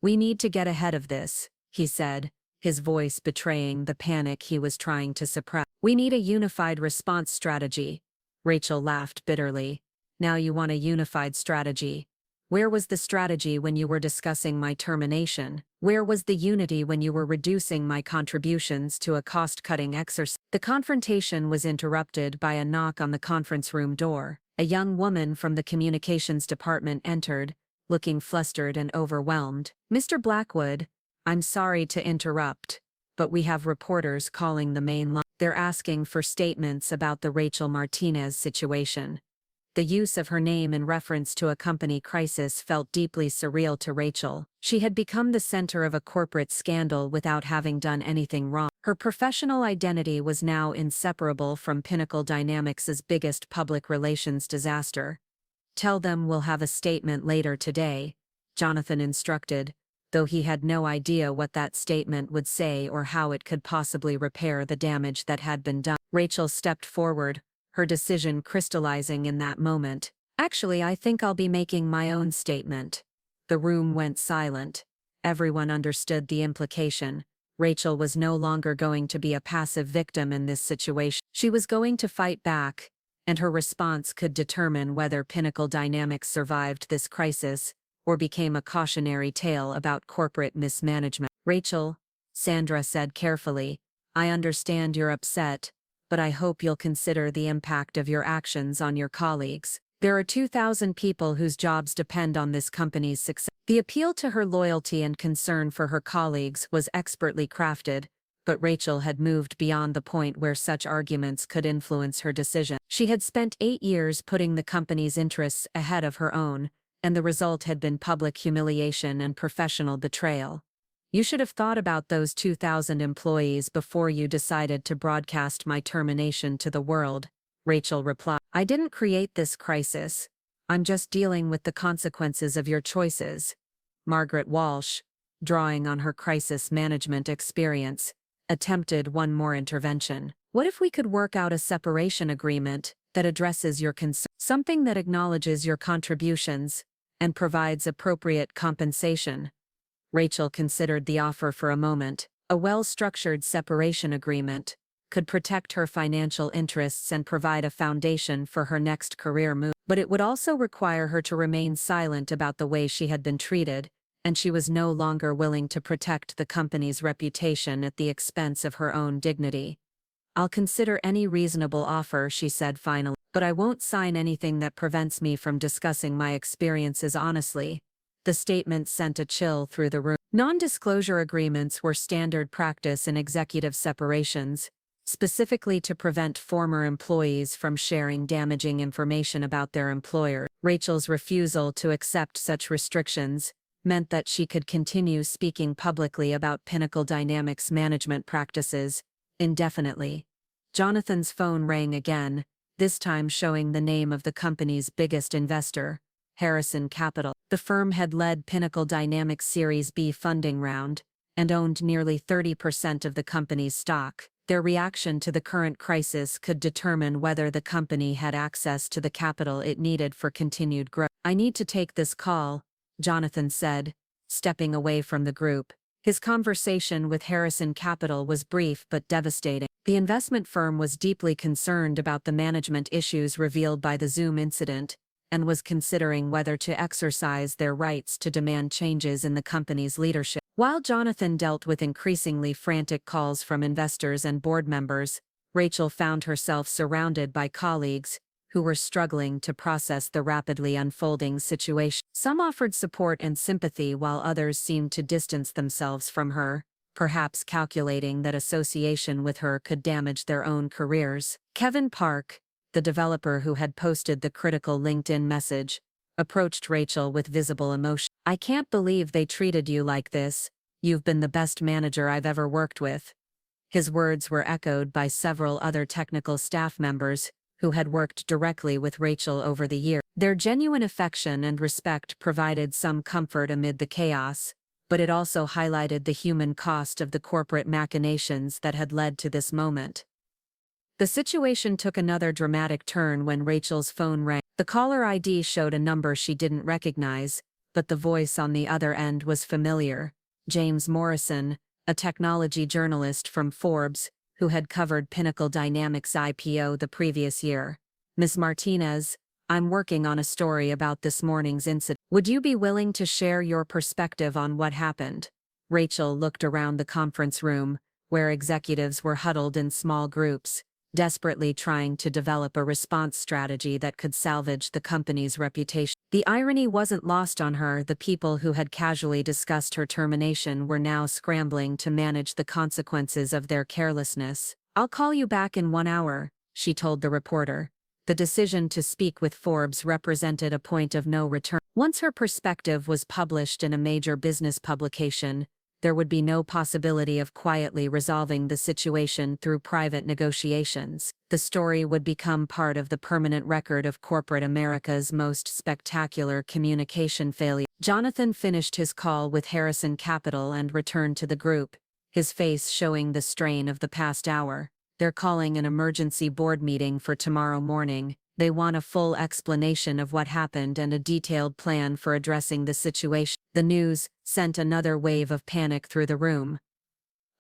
We need to get ahead of this, he said, his voice betraying the panic he was trying to suppress. We need a unified response strategy. Rachel laughed bitterly. Now you want a unified strategy. Where was the strategy when you were discussing my termination? Where was the unity when you were reducing my contributions to a cost-cutting exercise? The confrontation was interrupted by a knock on the conference room door. A young woman from the communications department entered, looking flustered and overwhelmed. Mr. Blackwood, I'm sorry to interrupt, but we have reporters calling the main line. They're asking for statements about the Rachel Martinez situation. The use of her name in reference to a company crisis felt deeply surreal to Rachel. She had become the center of a corporate scandal without having done anything wrong. Her professional identity was now inseparable from Pinnacle Dynamics' biggest public relations disaster. Tell them we'll have a statement later today, Jonathan instructed, though he had no idea what that statement would say or how it could possibly repair the damage that had been done. Rachel stepped forward, her decision crystallizing in that moment. Actually, I think I'll be making my own statement. The room went silent. Everyone understood the implication. Rachel was no longer going to be a passive victim in this situation. She was going to fight back, and her response could determine whether Pinnacle Dynamics survived this crisis or became a cautionary tale about corporate mismanagement. Rachel, Sandra said carefully, I understand you're upset, but I hope you'll consider the impact of your actions on your colleagues. There are 2,000 people whose jobs depend on this company's success. The appeal to her loyalty and concern for her colleagues was expertly crafted, but Rachel had moved beyond the point where such arguments could influence her decision. She had spent 8 years putting the company's interests ahead of her own, and the result had been public humiliation and professional betrayal. You should have thought about those 2,000 employees before you decided to broadcast my termination to the world, Rachel replied. I didn't create this crisis. I'm just dealing with the consequences of your choices. Margaret Walsh, drawing on her crisis management experience, attempted one more intervention. What if we could work out a separation agreement that addresses your concerns, something that acknowledges your contributions and provides appropriate compensation? Rachel considered the offer for a moment. A well-structured separation agreement could protect her financial interests and provide a foundation for her next career move. But it would also require her to remain silent about the way she had been treated, and she was no longer willing to protect the company's reputation at the expense of her own dignity. I'll consider any reasonable offer, she said finally, but I won't sign anything that prevents me from discussing my experiences honestly. The statement sent a chill through the room. Non-disclosure agreements were standard practice in executive separations, specifically to prevent former employees from sharing damaging information about their employer. Rachel's refusal to accept such restrictions meant that she could continue speaking publicly about Pinnacle Dynamics management practices indefinitely. Jonathan's phone rang again, this time showing the name of the company's biggest investor, Harrison Capital. The firm had led Pinnacle Dynamics Series B funding round and owned nearly 30% of the company's stock. Their reaction to the current crisis could determine whether the company had access to the capital it needed for continued growth. I need to take this call, Jonathan said, stepping away from the group. His conversation with Harrison Capital was brief but devastating. The investment firm was deeply concerned about the management issues revealed by the Zoom incident, and was considering whether to exercise their rights to demand changes in the company's leadership. While Jonathan dealt with increasingly frantic calls from investors and board members, Rachel found herself surrounded by colleagues who were struggling to process the rapidly unfolding situation. Some offered support and sympathy while others seemed to distance themselves from her, perhaps calculating that association with her could damage their own careers. Kevin Park, the developer who had posted the critical LinkedIn message, approached Rachel with visible emotion. I can't believe they treated you like this. You've been the best manager I've ever worked with. His words were echoed by several other technical staff members who had worked directly with Rachel over the year. Their genuine affection and respect provided some comfort amid the chaos, but it also highlighted the human cost of the corporate machinations that had led to this moment. The situation took another dramatic turn when Rachel's phone rang. The caller ID showed a number she didn't recognize, but the voice on the other end was familiar. James Morrison, a technology journalist from Forbes, who had covered Pinnacle Dynamics IPO the previous year. Ms. Martinez, I'm working on a story about this morning's incident. Would you be willing to share your perspective on what happened? Rachel looked around the conference room, where executives were huddled in small groups, desperately trying to develop a response strategy that could salvage the company's reputation. The irony wasn't lost on her. The people who had casually discussed her termination were now scrambling to manage the consequences of their carelessness. I'll call you back in 1 hour, she told the reporter. The decision to speak with Forbes represented a point of no return. Once her perspective was published in a major business publication, there would be no possibility of quietly resolving the situation through private negotiations. The story would become part of the permanent record of corporate America's most spectacular communication failure. Jonathan finished his call with Harrison Capital and returned to the group, his face showing the strain of the past hour. They're calling an emergency board meeting for tomorrow morning. They want a full explanation of what happened and a detailed plan for addressing the situation. The news sent another wave of panic through the room.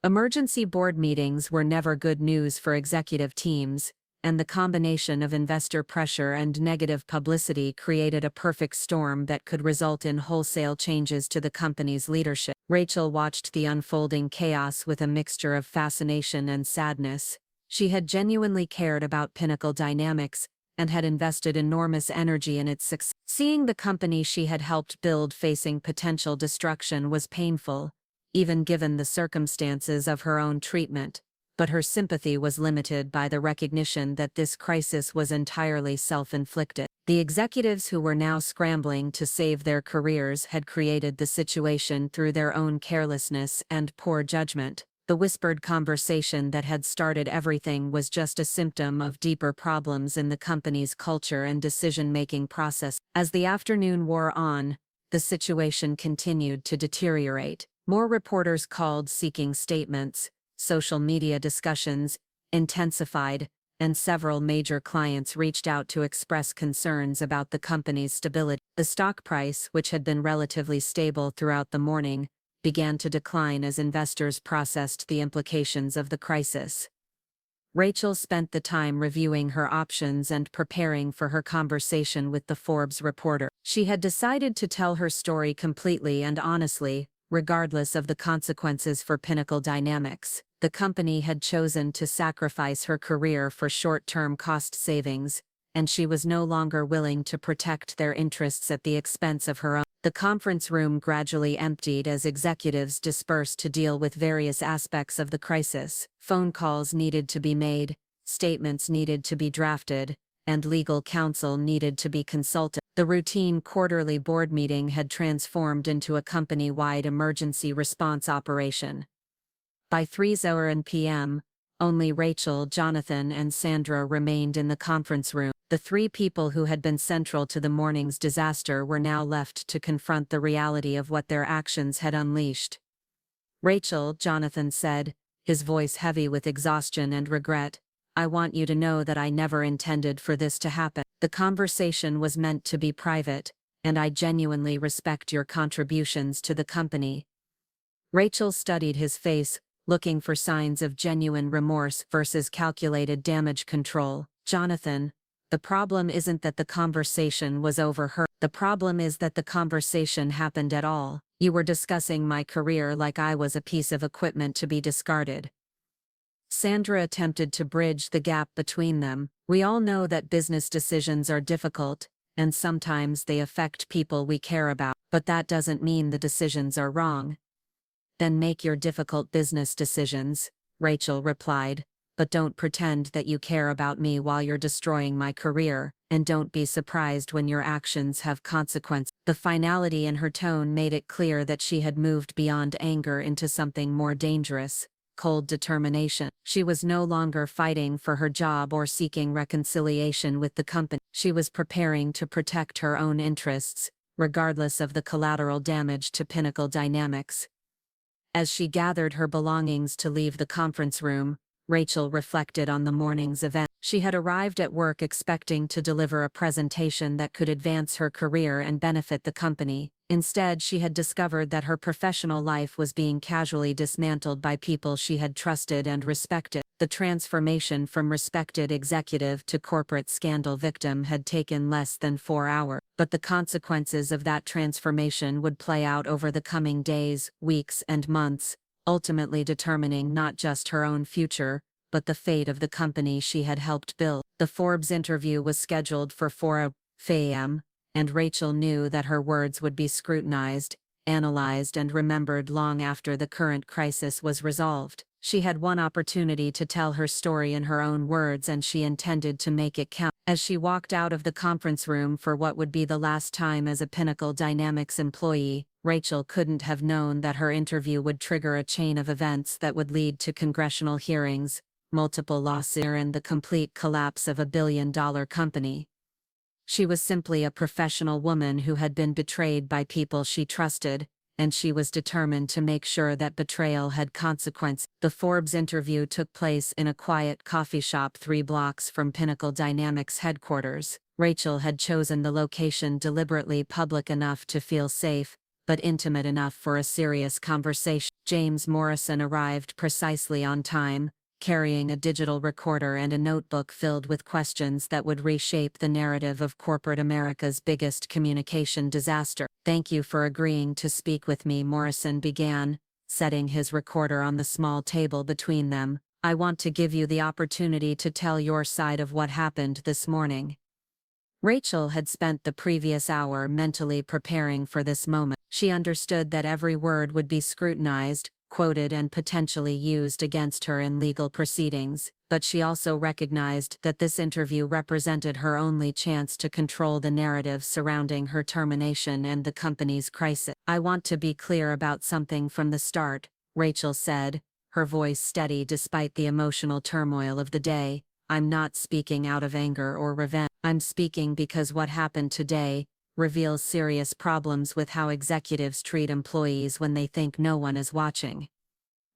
Emergency board meetings were never good news for executive teams, and the combination of investor pressure and negative publicity created a perfect storm that could result in wholesale changes to the company's leadership. Rachel watched the unfolding chaos with a mixture of fascination and sadness. She had genuinely cared about Pinnacle Dynamics and had invested enormous energy in its success. Seeing the company she had helped build facing potential destruction was painful, even given the circumstances of her own treatment, but her sympathy was limited by the recognition that this crisis was entirely self-inflicted. The executives who were now scrambling to save their careers had created the situation through their own carelessness and poor judgment. The whispered conversation that had started everything was just a symptom of deeper problems in the company's culture and decision-making process. As the afternoon wore on, the situation continued to deteriorate. More reporters called seeking statements, social media discussions intensified, and several major clients reached out to express concerns about the company's stability. The stock price, which had been relatively stable throughout the morning, began to decline as investors processed the implications of the crisis. Rachel spent the time reviewing her options and preparing for her conversation with the Forbes reporter. She had decided to tell her story completely and honestly, regardless of the consequences for Pinnacle Dynamics. The company had chosen to sacrifice her career for short-term cost savings, and she was no longer willing to protect their interests at the expense of her own. The conference room gradually emptied as executives dispersed to deal with various aspects of the crisis. Phone calls needed to be made, statements needed to be drafted, and legal counsel needed to be consulted. The routine quarterly board meeting had transformed into a company-wide emergency response operation. By 3:00 p.m., only Rachel, Jonathan, and Sandra remained in the conference room. The three people who had been central to the morning's disaster were now left to confront the reality of what their actions had unleashed. "Rachel," Jonathan said, his voice heavy with exhaustion and regret, "I want you to know that I never intended for this to happen. The conversation was meant to be private, and I genuinely respect your contributions to the company." Rachel studied his face, looking for signs of genuine remorse versus calculated damage control. "Jonathan, the problem isn't that the conversation was overheard. The problem is that the conversation happened at all. You were discussing my career like I was a piece of equipment to be discarded." Sandra attempted to bridge the gap between them. "We all know that business decisions are difficult, and sometimes they affect people we care about, but that doesn't mean the decisions are wrong." "Then make your difficult business decisions," Rachel replied, "but don't pretend that you care about me while you're destroying my career, and don't be surprised when your actions have consequences." The finality in her tone made it clear that she had moved beyond anger into something more dangerous: cold determination. She was no longer fighting for her job or seeking reconciliation with the company. She was preparing to protect her own interests, regardless of the collateral damage to Pinnacle Dynamics. As she gathered her belongings to leave the conference room, Rachel reflected on the morning's event. She had arrived at work expecting to deliver a presentation that could advance her career and benefit the company. Instead, she had discovered that her professional life was being casually dismantled by people she had trusted and respected. The transformation from respected executive to corporate scandal victim had taken less than 4 hours, but the consequences of that transformation would play out over the coming days, weeks, and months, ultimately determining not just her own future, but the fate of the company she had helped build. The Forbes interview was scheduled for 4 a.m., and Rachel knew that her words would be scrutinized, analyzed, and remembered long after the current crisis was resolved. She had one opportunity to tell her story in her own words, and she intended to make it count. As she walked out of the conference room for what would be the last time as a Pinnacle Dynamics employee, Rachel couldn't have known that her interview would trigger a chain of events that would lead to congressional hearings, multiple lawsuits, and the complete collapse of a billion-dollar company. She was simply a professional woman who had been betrayed by people she trusted, and she was determined to make sure that betrayal had consequences. The Forbes interview took place in a quiet coffee shop 3 blocks from Pinnacle Dynamics headquarters. Rachel had chosen the location deliberately public enough to feel safe, but intimate enough for a serious conversation. James Morrison arrived precisely on time, carrying a digital recorder and a notebook filled with questions that would reshape the narrative of corporate America's biggest communication disaster. "Thank you for agreeing to speak with me," Morrison began, setting his recorder on the small table between them. "I want to give you the opportunity to tell your side of what happened this morning." Rachel had spent the previous hour mentally preparing for this moment. She understood that every word would be scrutinized, quoted, and potentially used against her in legal proceedings, but she also recognized that this interview represented her only chance to control the narrative surrounding her termination and the company's crisis. "I want to be clear about something from the start," Rachel said, her voice steady despite the emotional turmoil of the day. "I'm not speaking out of anger or revenge. I'm speaking because what happened today reveals serious problems with how executives treat employees when they think no one is watching."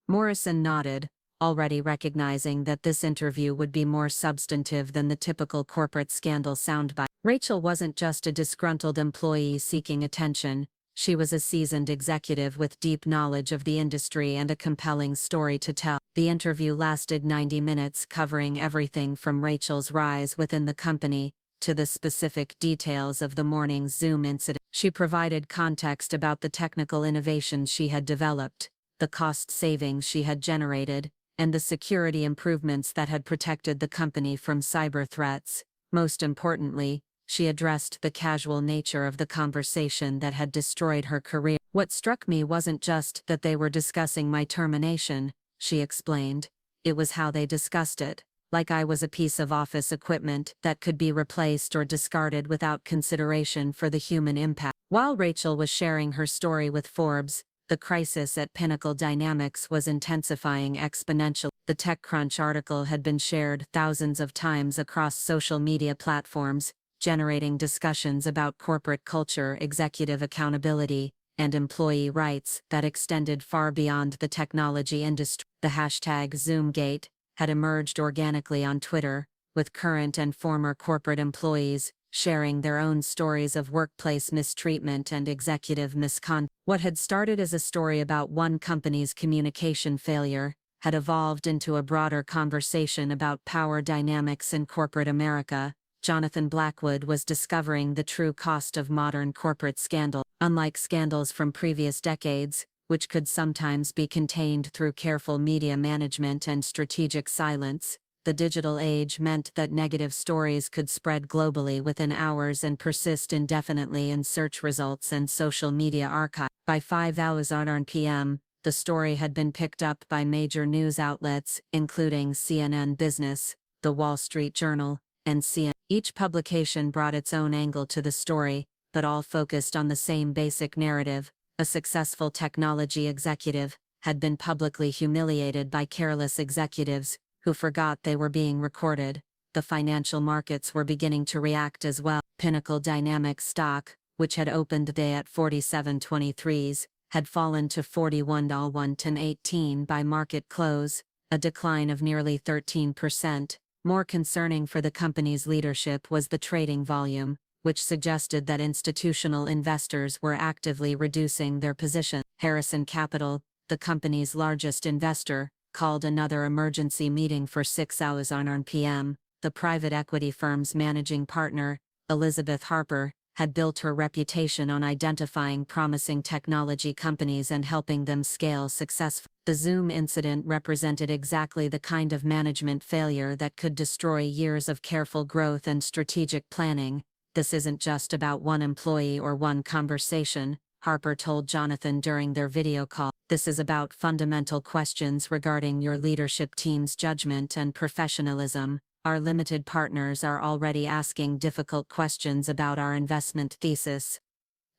Morrison nodded, already recognizing that this interview would be more substantive than the typical corporate scandal soundbite. Rachel wasn't just a disgruntled employee seeking attention. She was a seasoned executive with deep knowledge of the industry and a compelling story to tell. The interview lasted 90 minutes, covering everything from Rachel's rise within the company to the specific details of the morning's Zoom incident. She provided context about the technical innovations she had developed, the cost savings she had generated, and the security improvements that had protected the company from cyber threats. Most importantly, she addressed the casual nature of the conversation that had destroyed her career. "What struck me wasn't just that they were discussing my termination," she explained. "It was how they discussed it, like I was a piece of office equipment that could be replaced or discarded without consideration for the human impact." While Rachel was sharing her story with Forbes, the crisis at Pinnacle Dynamics was intensifying exponentially. The TechCrunch article had been shared thousands of times across social media platforms, generating discussions about corporate culture, executive accountability, and employee rights that extended far beyond the technology industry. The hashtag Zoomgate had emerged organically on Twitter, with current and former corporate employees sharing their own stories of workplace mistreatment and executive misconduct. What had started as a story about one company's communication failure had evolved into a broader conversation about power dynamics in corporate America. Jonathan Blackwood was discovering the true cost of modern corporate scandal. Unlike scandals from previous decades, which could sometimes be contained through careful media management and strategic silence, the digital age meant that negative stories could spread globally within hours and persist indefinitely in search results and social media archives. By 5:00 p.m., the story had been picked up by major news outlets, including CNN Business, The Wall Street Journal, and CNN. Each publication brought its own angle to the story, but all focused on the same basic narrative. A successful technology executive had been publicly humiliated by careless executives who forgot they were being recorded. The financial markets were beginning to react as well. Pinnacle Dynamics stock, which had opened the day at 47.23s, had fallen to 41.18 by market close, a decline of nearly 13%. More concerning for the company's leadership was the trading volume, which suggested that institutional investors were actively reducing their position. Harrison Capital, the company's largest investor, called another emergency meeting for 6:00 p.m. The private equity firm's managing partner, Elizabeth Harper, had built her reputation on identifying promising technology companies and helping them scale successfully. The Zoom incident represented exactly the kind of management failure that could destroy years of careful growth and strategic planning. "This isn't just about one employee or one conversation," Harper told Jonathan during their video call. "This is about fundamental questions regarding your leadership team's judgment and professionalism. Our limited partners are already asking difficult questions about our investment thesis."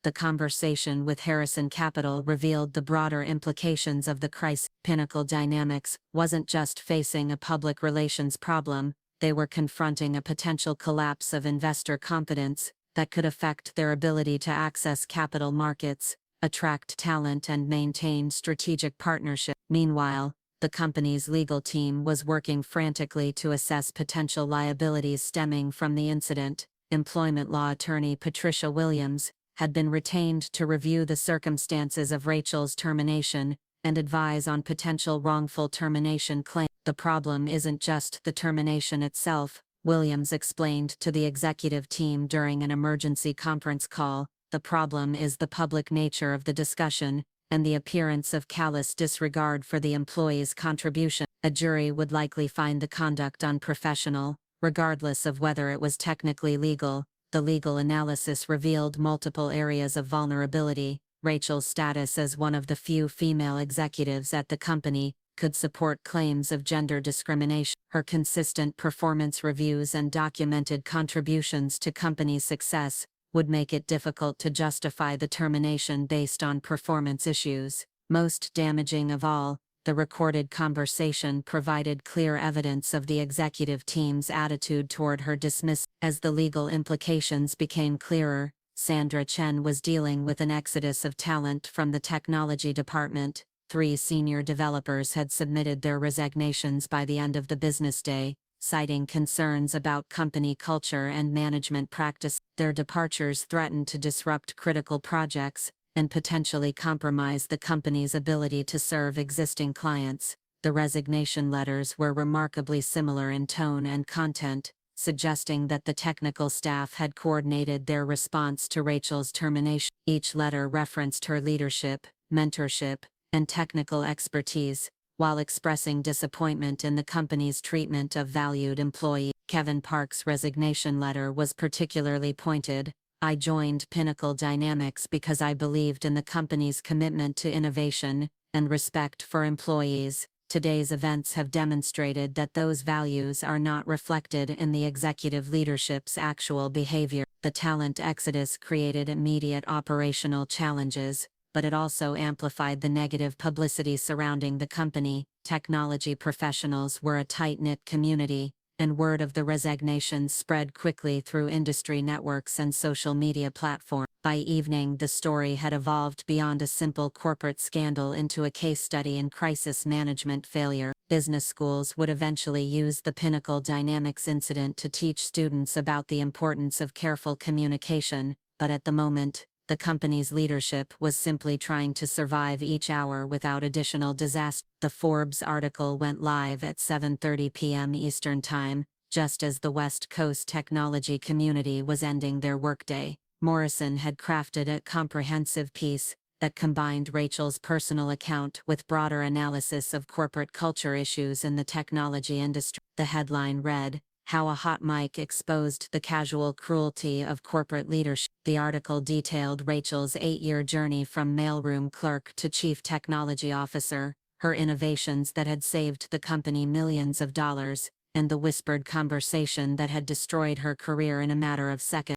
The conversation with Harrison Capital revealed the broader implications of the crisis. Pinnacle Dynamics wasn't just facing a public relations problem, they were confronting a potential collapse of investor confidence that could affect their ability to access capital markets, attract talent, and maintain strategic partnerships. Meanwhile, the company's legal team was working frantically to assess potential liabilities stemming from the incident. Employment law attorney Patricia Williams had been retained to review the circumstances of Rachel's termination and advise on potential wrongful termination claims. The problem isn't just the termination itself, Williams explained to the executive team during an emergency conference call. The problem is the public nature of the discussion and the appearance of callous disregard for the employee's contribution. A jury would likely find the conduct unprofessional, regardless of whether it was technically legal. The legal analysis revealed multiple areas of vulnerability. Rachel's status as one of the few female executives at the company could support claims of gender discrimination. Her consistent performance reviews and documented contributions to company success would make it difficult to justify the termination based on performance issues. Most damaging of all, the recorded conversation provided clear evidence of the executive team's attitude toward her dismissal. As the legal implications became clearer, Sandra Chen was dealing with an exodus of talent from the technology department. 3 senior developers had submitted their resignations by the end of the business day, citing concerns about company culture and management practice. Their departures threatened to disrupt critical projects and potentially compromise the company's ability to serve existing clients. The resignation letters were remarkably similar in tone and content, suggesting that the technical staff had coordinated their response to Rachel's termination. Each letter referenced her leadership, mentorship, and technical expertise, while expressing disappointment in the company's treatment of valued employees. Kevin Park's resignation letter was particularly pointed. "I joined Pinnacle Dynamics because I believed in the company's commitment to innovation and respect for employees. Today's events have demonstrated that those values are not reflected in the executive leadership's actual behavior." The talent exodus created immediate operational challenges, but it also amplified the negative publicity surrounding the company. Technology professionals were a tight-knit community, and word of the resignations spread quickly through industry networks and social media platforms. By evening, the story had evolved beyond a simple corporate scandal into a case study in crisis management failure. Business schools would eventually use the Pinnacle Dynamics incident to teach students about the importance of careful communication, but at the moment, the company's leadership was simply trying to survive each hour without additional disaster. The Forbes article went live at 7:30 p.m. Eastern Time, just as the West Coast technology community was ending their workday. Morrison had crafted a comprehensive piece that combined Rachel's personal account with broader analysis of corporate culture issues in the technology industry. The headline read, "How a Hot Mic Exposed the Casual Cruelty of Corporate Leadership." The article detailed Rachel's 8-year journey from mailroom clerk to chief technology officer, her innovations that had saved the company millions of dollars, and the whispered conversation that had destroyed her career in a matter of seconds.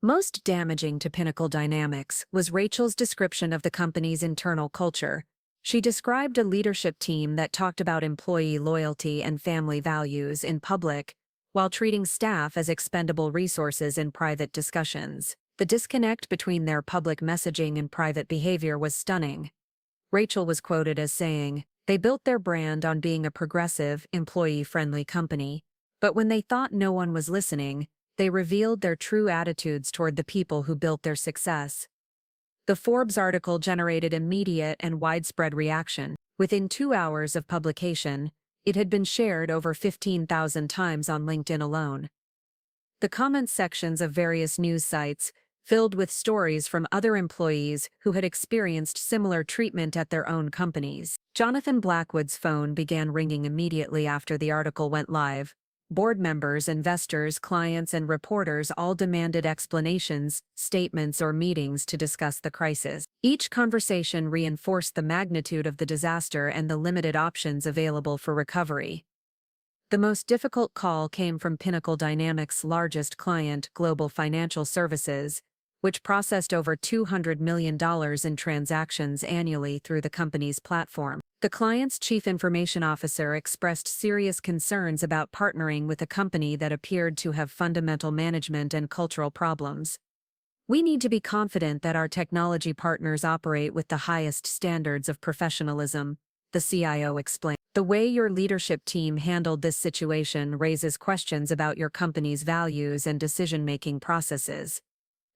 Most damaging to Pinnacle Dynamics was Rachel's description of the company's internal culture. She described a leadership team that talked about employee loyalty and family values in public, while treating staff as expendable resources in private discussions. The disconnect between their public messaging and private behavior was stunning. Rachel was quoted as saying, "They built their brand on being a progressive, employee-friendly company, but when they thought no one was listening, they revealed their true attitudes toward the people who built their success." The Forbes article generated immediate and widespread reaction. Within 2 hours of publication, it had been shared over 15,000 times on LinkedIn alone. The comments sections of various news sites filled with stories from other employees who had experienced similar treatment at their own companies. Jonathan Blackwood's phone began ringing immediately after the article went live. Board members, investors, clients, and reporters all demanded explanations, statements, or meetings to discuss the crisis. Each conversation reinforced the magnitude of the disaster and the limited options available for recovery. The most difficult call came from Pinnacle Dynamics' largest client, Global Financial Services, which processed over $200 million in transactions annually through the company's platform. The client's chief information officer expressed serious concerns about partnering with a company that appeared to have fundamental management and cultural problems. "We need to be confident that our technology partners operate with the highest standards of professionalism," the CIO explained. "The way your leadership team handled this situation raises questions about your company's values and decision-making processes."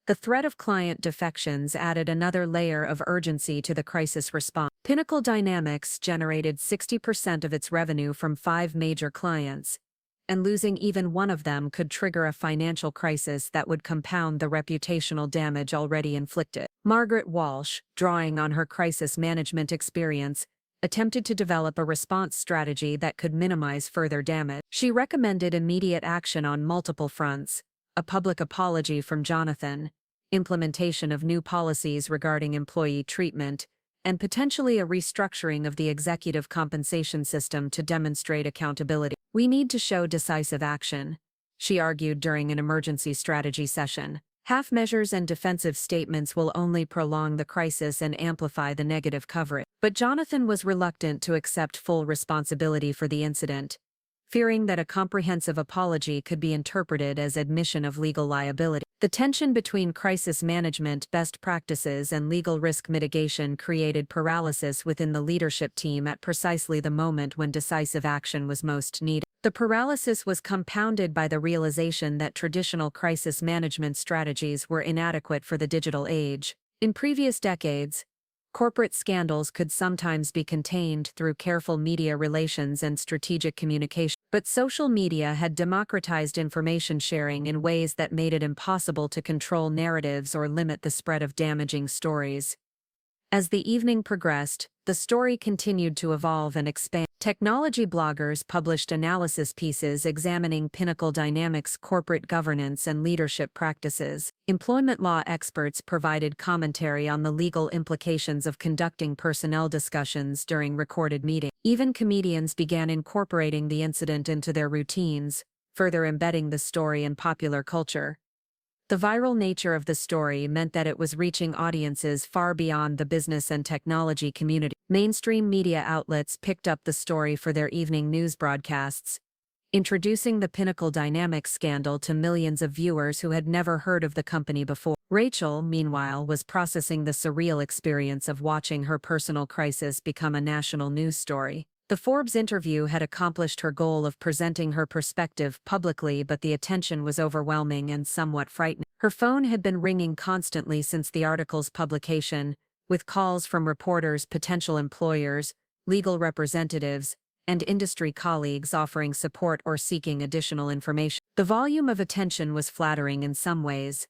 The threat of client defections added another layer of urgency to the crisis response. Pinnacle Dynamics generated 60% of its revenue from 5 major clients, and losing even one of them could trigger a financial crisis that would compound the reputational damage already inflicted. Margaret Walsh, drawing on her crisis management experience, attempted to develop a response strategy that could minimize further damage. She recommended immediate action on multiple fronts: a public apology from Jonathan, implementation of new policies regarding employee treatment, and potentially a restructuring of the executive compensation system to demonstrate accountability. "We need to show decisive action," she argued during an emergency strategy session. "Half measures and defensive statements will only prolong the crisis and amplify the negative coverage." But Jonathan was reluctant to accept full responsibility for the incident, fearing that a comprehensive apology could be interpreted as admission of legal liability. The tension between crisis management best practices and legal risk mitigation created paralysis within the leadership team at precisely the moment when decisive action was most needed. The paralysis was compounded by the realization that traditional crisis management strategies were inadequate for the digital age. In previous decades, corporate scandals could sometimes be contained through careful media relations and strategic communication, but social media had democratized information sharing in ways that made it impossible to control narratives or limit the spread of damaging stories. As the evening progressed, the story continued to evolve and expand. Technology bloggers published analysis pieces examining Pinnacle Dynamics' corporate governance and leadership practices. Employment law experts provided commentary on the legal implications of conducting personnel discussions during recorded meetings. Even comedians began incorporating the incident into their routines, further embedding the story in popular culture. The viral nature of the story meant that it was reaching audiences far beyond the business and technology community. Mainstream media outlets picked up the story for their evening news broadcasts, introducing the Pinnacle Dynamics scandal to millions of viewers who had never heard of the company before. Rachel, meanwhile, was processing the surreal experience of watching her personal crisis become a national news story. The Forbes interview had accomplished her goal of presenting her perspective publicly, but the attention was overwhelming and somewhat frightening. Her phone had been ringing constantly since the article's publication, with calls from reporters, potential employers, legal representatives, and industry colleagues offering support or seeking additional information. The volume of attention was flattering in some ways,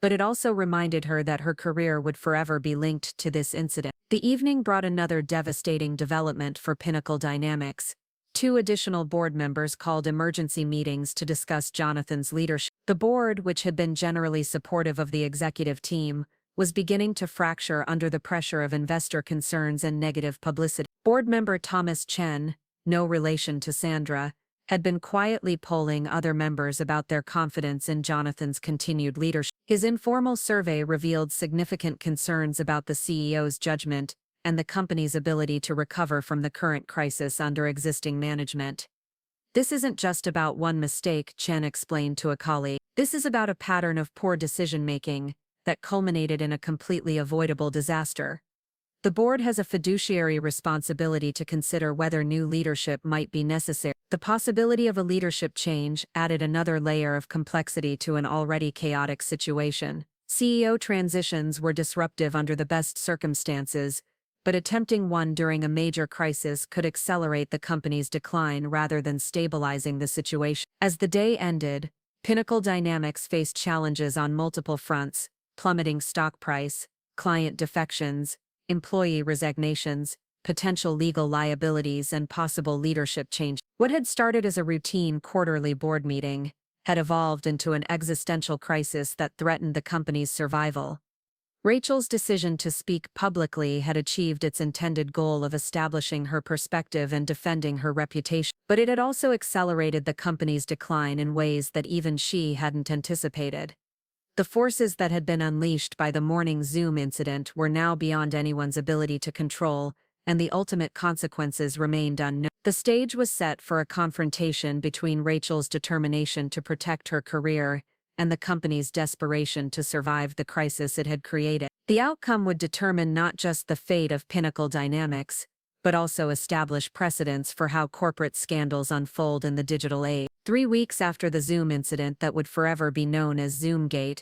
but it also reminded her that her career would forever be linked to this incident. The evening brought another devastating development for Pinnacle Dynamics. 2 additional board members called emergency meetings to discuss Jonathan's leadership. The board, which had been generally supportive of the executive team, was beginning to fracture under the pressure of investor concerns and negative publicity. Board member Thomas Chen, no relation to Sandra, had been quietly polling other members about their confidence in Jonathan's continued leadership. His informal survey revealed significant concerns about the CEO's judgment and the company's ability to recover from the current crisis under existing management. "This isn't just about one mistake," Chen explained to a colleague. "This is about a pattern of poor decision-making that culminated in a completely avoidable disaster. The board has a fiduciary responsibility to consider whether new leadership might be necessary." The possibility of a leadership change added another layer of complexity to an already chaotic situation. CEO transitions were disruptive under the best circumstances, but attempting one during a major crisis could accelerate the company's decline rather than stabilizing the situation. As the day ended, Pinnacle Dynamics faced challenges on multiple fronts: plummeting stock price, client defections, employee resignations, potential legal liabilities, and possible leadership change. What had started as a routine quarterly board meeting had evolved into an existential crisis that threatened the company's survival. Rachel's decision to speak publicly had achieved its intended goal of establishing her perspective and defending her reputation, but it had also accelerated the company's decline in ways that even she hadn't anticipated. The forces that had been unleashed by the morning Zoom incident were now beyond anyone's ability to control, and the ultimate consequences remained unknown. The stage was set for a confrontation between Rachel's determination to protect her career and the company's desperation to survive the crisis it had created. The outcome would determine not just the fate of Pinnacle Dynamics, but also establish precedents for how corporate scandals unfold in the digital age. 3 weeks after the Zoom incident that would forever be known as Zoomgate,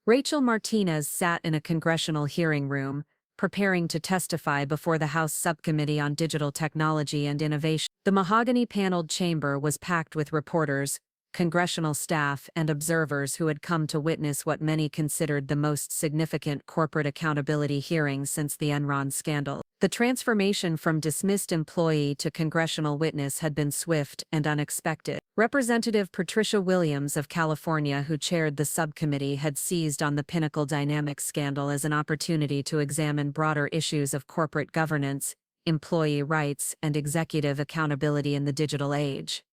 Rachel Martinez sat in a congressional hearing room, preparing to testify before the House Subcommittee on Digital Technology and Innovation. The mahogany-paneled chamber was packed with reporters, congressional staff, and observers who had come to witness what many considered the most significant corporate accountability hearing since the Enron scandal. The transformation from dismissed employee to congressional witness had been swift and unexpected. Representative Patricia Williams of California, who chaired the subcommittee, had seized on the Pinnacle Dynamics scandal as an opportunity to examine broader issues of corporate governance, employee rights, and executive accountability in the digital age.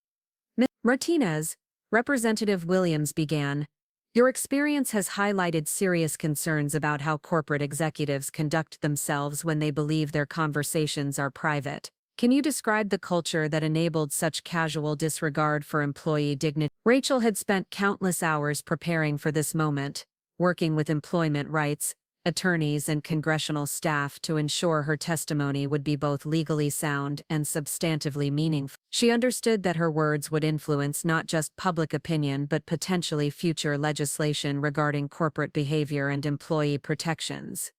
Ms. Martinez, Representative Williams began, "Your experience has highlighted serious concerns about how corporate executives conduct themselves when they believe their conversations are private. Can you describe the culture that enabled such casual disregard for employee dignity?" Rachel had spent countless hours preparing for this moment, working with employment rights, attorneys, and congressional staff to ensure her testimony would be both legally sound and substantively meaningful. She understood that her words would influence not just public opinion but potentially future legislation regarding corporate behavior and employee protections.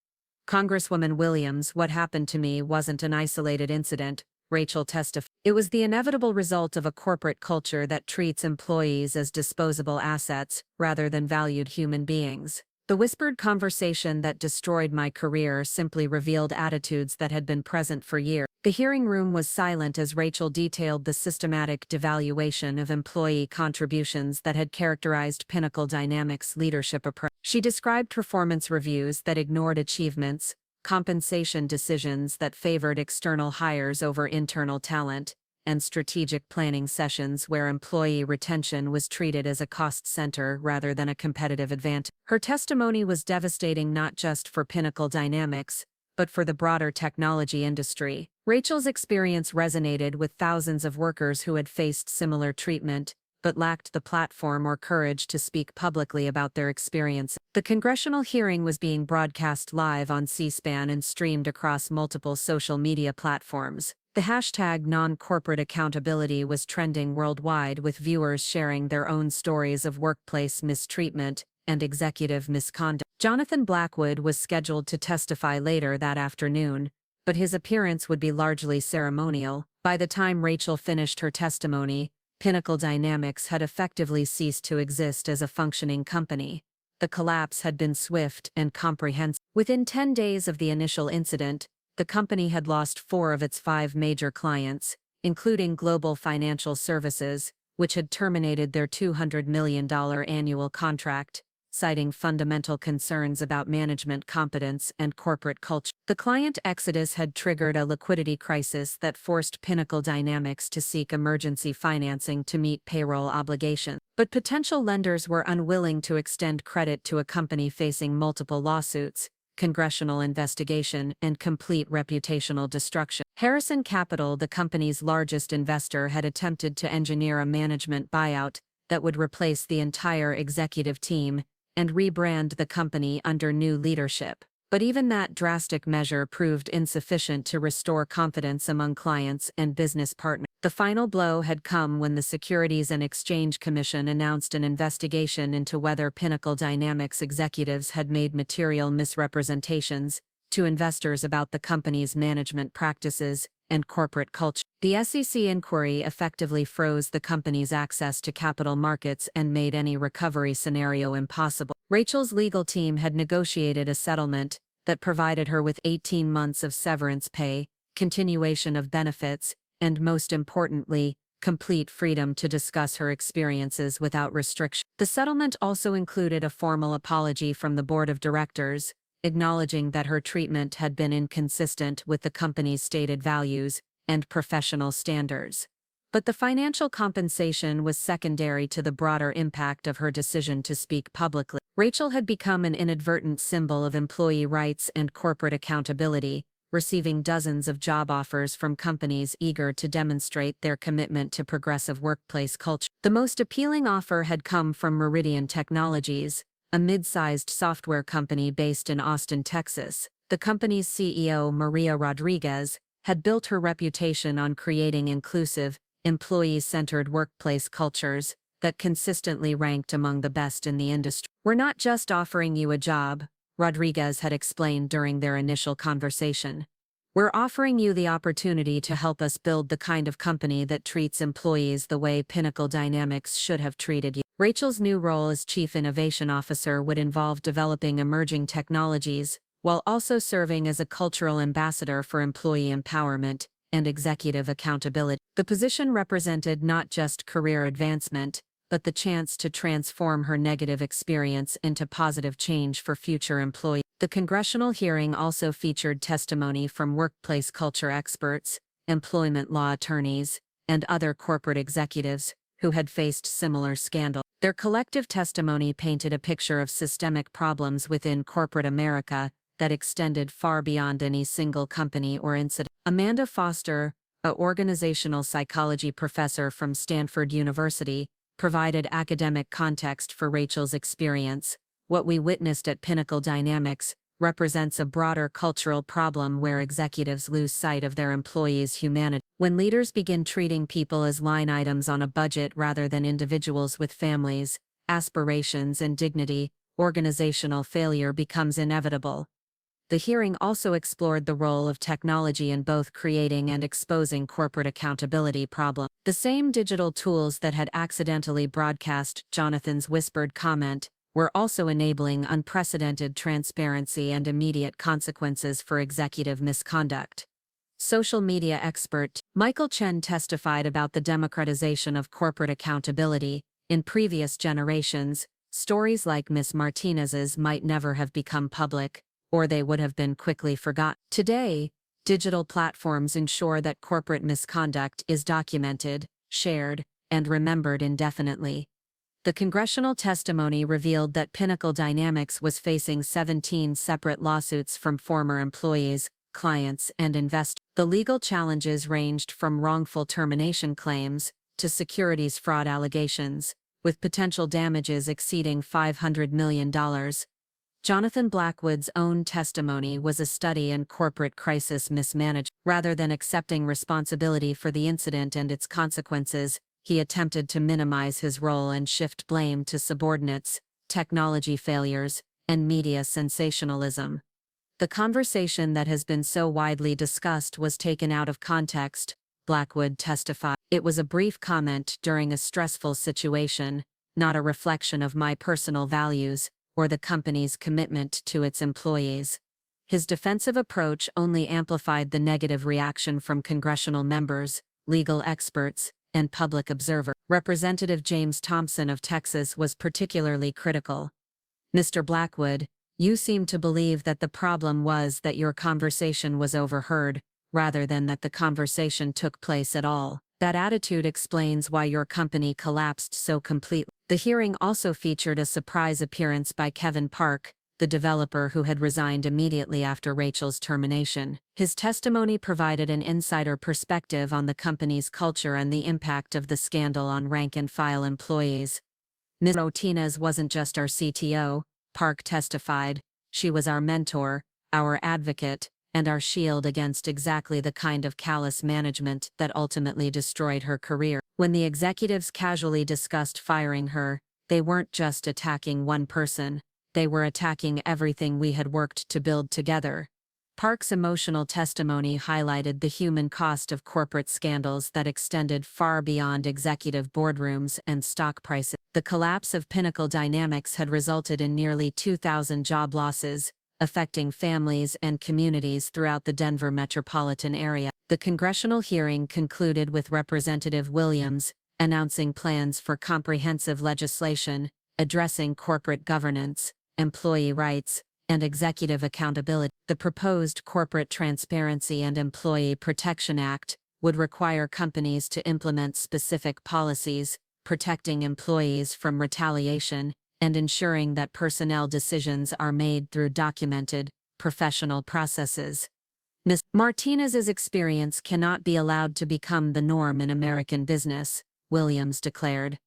"Congresswoman Williams, what happened to me wasn't an isolated incident," Rachel testified. "It was the inevitable result of a corporate culture that treats employees as disposable assets rather than valued human beings. The whispered conversation that destroyed my career simply revealed attitudes that had been present for years." The hearing room was silent as Rachel detailed the systematic devaluation of employee contributions that had characterized Pinnacle Dynamics' leadership approach. She described performance reviews that ignored achievements, compensation decisions that favored external hires over internal talent, and strategic planning sessions where employee retention was treated as a cost center rather than a competitive advantage. Her testimony was devastating not just for Pinnacle Dynamics, but for the broader technology industry. Rachel's experience resonated with thousands of workers who had faced similar treatment, but lacked the platform or courage to speak publicly about their experience. The congressional hearing was being broadcast live on C-SPAN and streamed across multiple social media platforms. The hashtag non-corporate accountability was trending worldwide, with viewers sharing their own stories of workplace mistreatment and executive misconduct. Jonathan Blackwood was scheduled to testify later that afternoon, but his appearance would be largely ceremonial. By the time Rachel finished her testimony, Pinnacle Dynamics had effectively ceased to exist as a functioning company. The collapse had been swift and comprehensive. Within 10 days of the initial incident, the company had lost 4 of its 5 major clients, including Global Financial Services, which had terminated their $200 million annual contract, citing fundamental concerns about management competence and corporate culture. The client exodus had triggered a liquidity crisis that forced Pinnacle Dynamics to seek emergency financing to meet payroll obligations. But potential lenders were unwilling to extend credit to a company facing multiple lawsuits, congressional investigation, and complete reputational destruction. Harrison Capital, the company's largest investor, had attempted to engineer a management buyout that would replace the entire executive team and rebrand the company under new leadership. But even that drastic measure proved insufficient to restore confidence among clients and business partners. The final blow had come when the Securities and Exchange Commission announced an investigation into whether Pinnacle Dynamics executives had made material misrepresentations to investors about the company's management practices and corporate culture. The SEC inquiry effectively froze the company's access to capital markets and made any recovery scenario impossible. Rachel's legal team had negotiated a settlement that provided her with 18 months of severance pay, continuation of benefits, and most importantly, complete freedom to discuss her experiences without restriction. The settlement also included a formal apology from the board of directors, acknowledging that her treatment had been inconsistent with the company's stated values and professional standards. But the financial compensation was secondary to the broader impact of her decision to speak publicly. Rachel had become an inadvertent symbol of employee rights and corporate accountability, receiving dozens of job offers from companies eager to demonstrate their commitment to progressive workplace culture. The most appealing offer had come from Meridian Technologies, a mid-sized software company based in Austin, Texas. The company's CEO, Maria Rodriguez, had built her reputation on creating inclusive, employee-centered workplace cultures that consistently ranked among the best in the industry. "We're not just offering you a job," Rodriguez had explained during their initial conversation. "We're offering you the opportunity to help us build the kind of company that treats employees the way Pinnacle Dynamics should have treated you." Rachel's new role as Chief Innovation Officer would involve developing emerging technologies, while also serving as a cultural ambassador for employee empowerment and executive accountability. The position represented not just career advancement, but the chance to transform her negative experience into positive change for future employees. The congressional hearing also featured testimony from workplace culture experts, employment law attorneys, and other corporate executives who had faced similar scandals. Their collective testimony painted a picture of systemic problems within corporate America that extended far beyond any single company or incident. Amanda Foster, an organizational psychology professor from Stanford University, provided academic context for Rachel's experience. "What we witnessed at Pinnacle Dynamics represents a broader cultural problem where executives lose sight of their employees' humanity. When leaders begin treating people as line items on a budget rather than individuals with families, aspirations, and dignity, organizational failure becomes inevitable." The hearing also explored the role of technology in both creating and exposing corporate accountability problems. The same digital tools that had accidentally broadcast Jonathan's whispered comment were also enabling unprecedented transparency and immediate consequences for executive misconduct. Social media expert Michael Chen testified about the democratization of corporate accountability. In previous generations, stories like Ms. Martinez's might never have become public, or they would have been quickly forgotten. Today, digital platforms ensure that corporate misconduct is documented, shared, and remembered indefinitely. The congressional testimony revealed that Pinnacle Dynamics was facing 17 separate lawsuits from former employees, clients, and investors. The legal challenges ranged from wrongful termination claims to securities fraud allegations, with potential damages exceeding $500 million. Jonathan Blackwood's own testimony was a study in corporate crisis mismanagement. Rather than accepting responsibility for the incident and its consequences, he attempted to minimize his role and shift blame to subordinates, technology failures, and media sensationalism. "The conversation that has been so widely discussed was taken out of context," Blackwood testified. "It was a brief comment during a stressful situation, not a reflection of my personal values or the company's commitment to its employees." His defensive approach only amplified the negative reaction from congressional members, legal experts, and public observers. Representative James Thompson of Texas was particularly critical. "Mr. Blackwood, you seem to believe that the problem was that your conversation was overheard, rather than that the conversation took place at all. That attitude explains why your company collapsed so completely." The hearing also featured a surprise appearance by Kevin Park, the developer who had resigned immediately after Rachel's termination. His testimony provided an insider perspective on the company's culture and the impact of the scandal on rank-and-file employees. "Ms. Martinez wasn't just our CTO," Park testified. "She was our mentor, our advocate, and our shield against exactly the kind of callous management that ultimately destroyed her career." When the executives casually discussed firing her, they weren't just attacking one person, they were attacking everything we had worked to build together. Park's emotional testimony highlighted the human cost of corporate scandals that extended far beyond executive boardrooms and stock prices. The collapse of Pinnacle Dynamics had resulted in nearly 2,000 job losses, affecting families and communities throughout the Denver metropolitan area. The congressional hearing concluded with Representative Williams announcing plans for comprehensive legislation addressing corporate governance, employee rights, and executive accountability. The proposed Corporate Transparency and Employee Protection Act would require companies to implement specific policies protecting employees from retaliation and ensuring that personnel decisions are made through documented, professional processes. Ms. Martinez's experience cannot be allowed to become the norm in American business, Williams declared.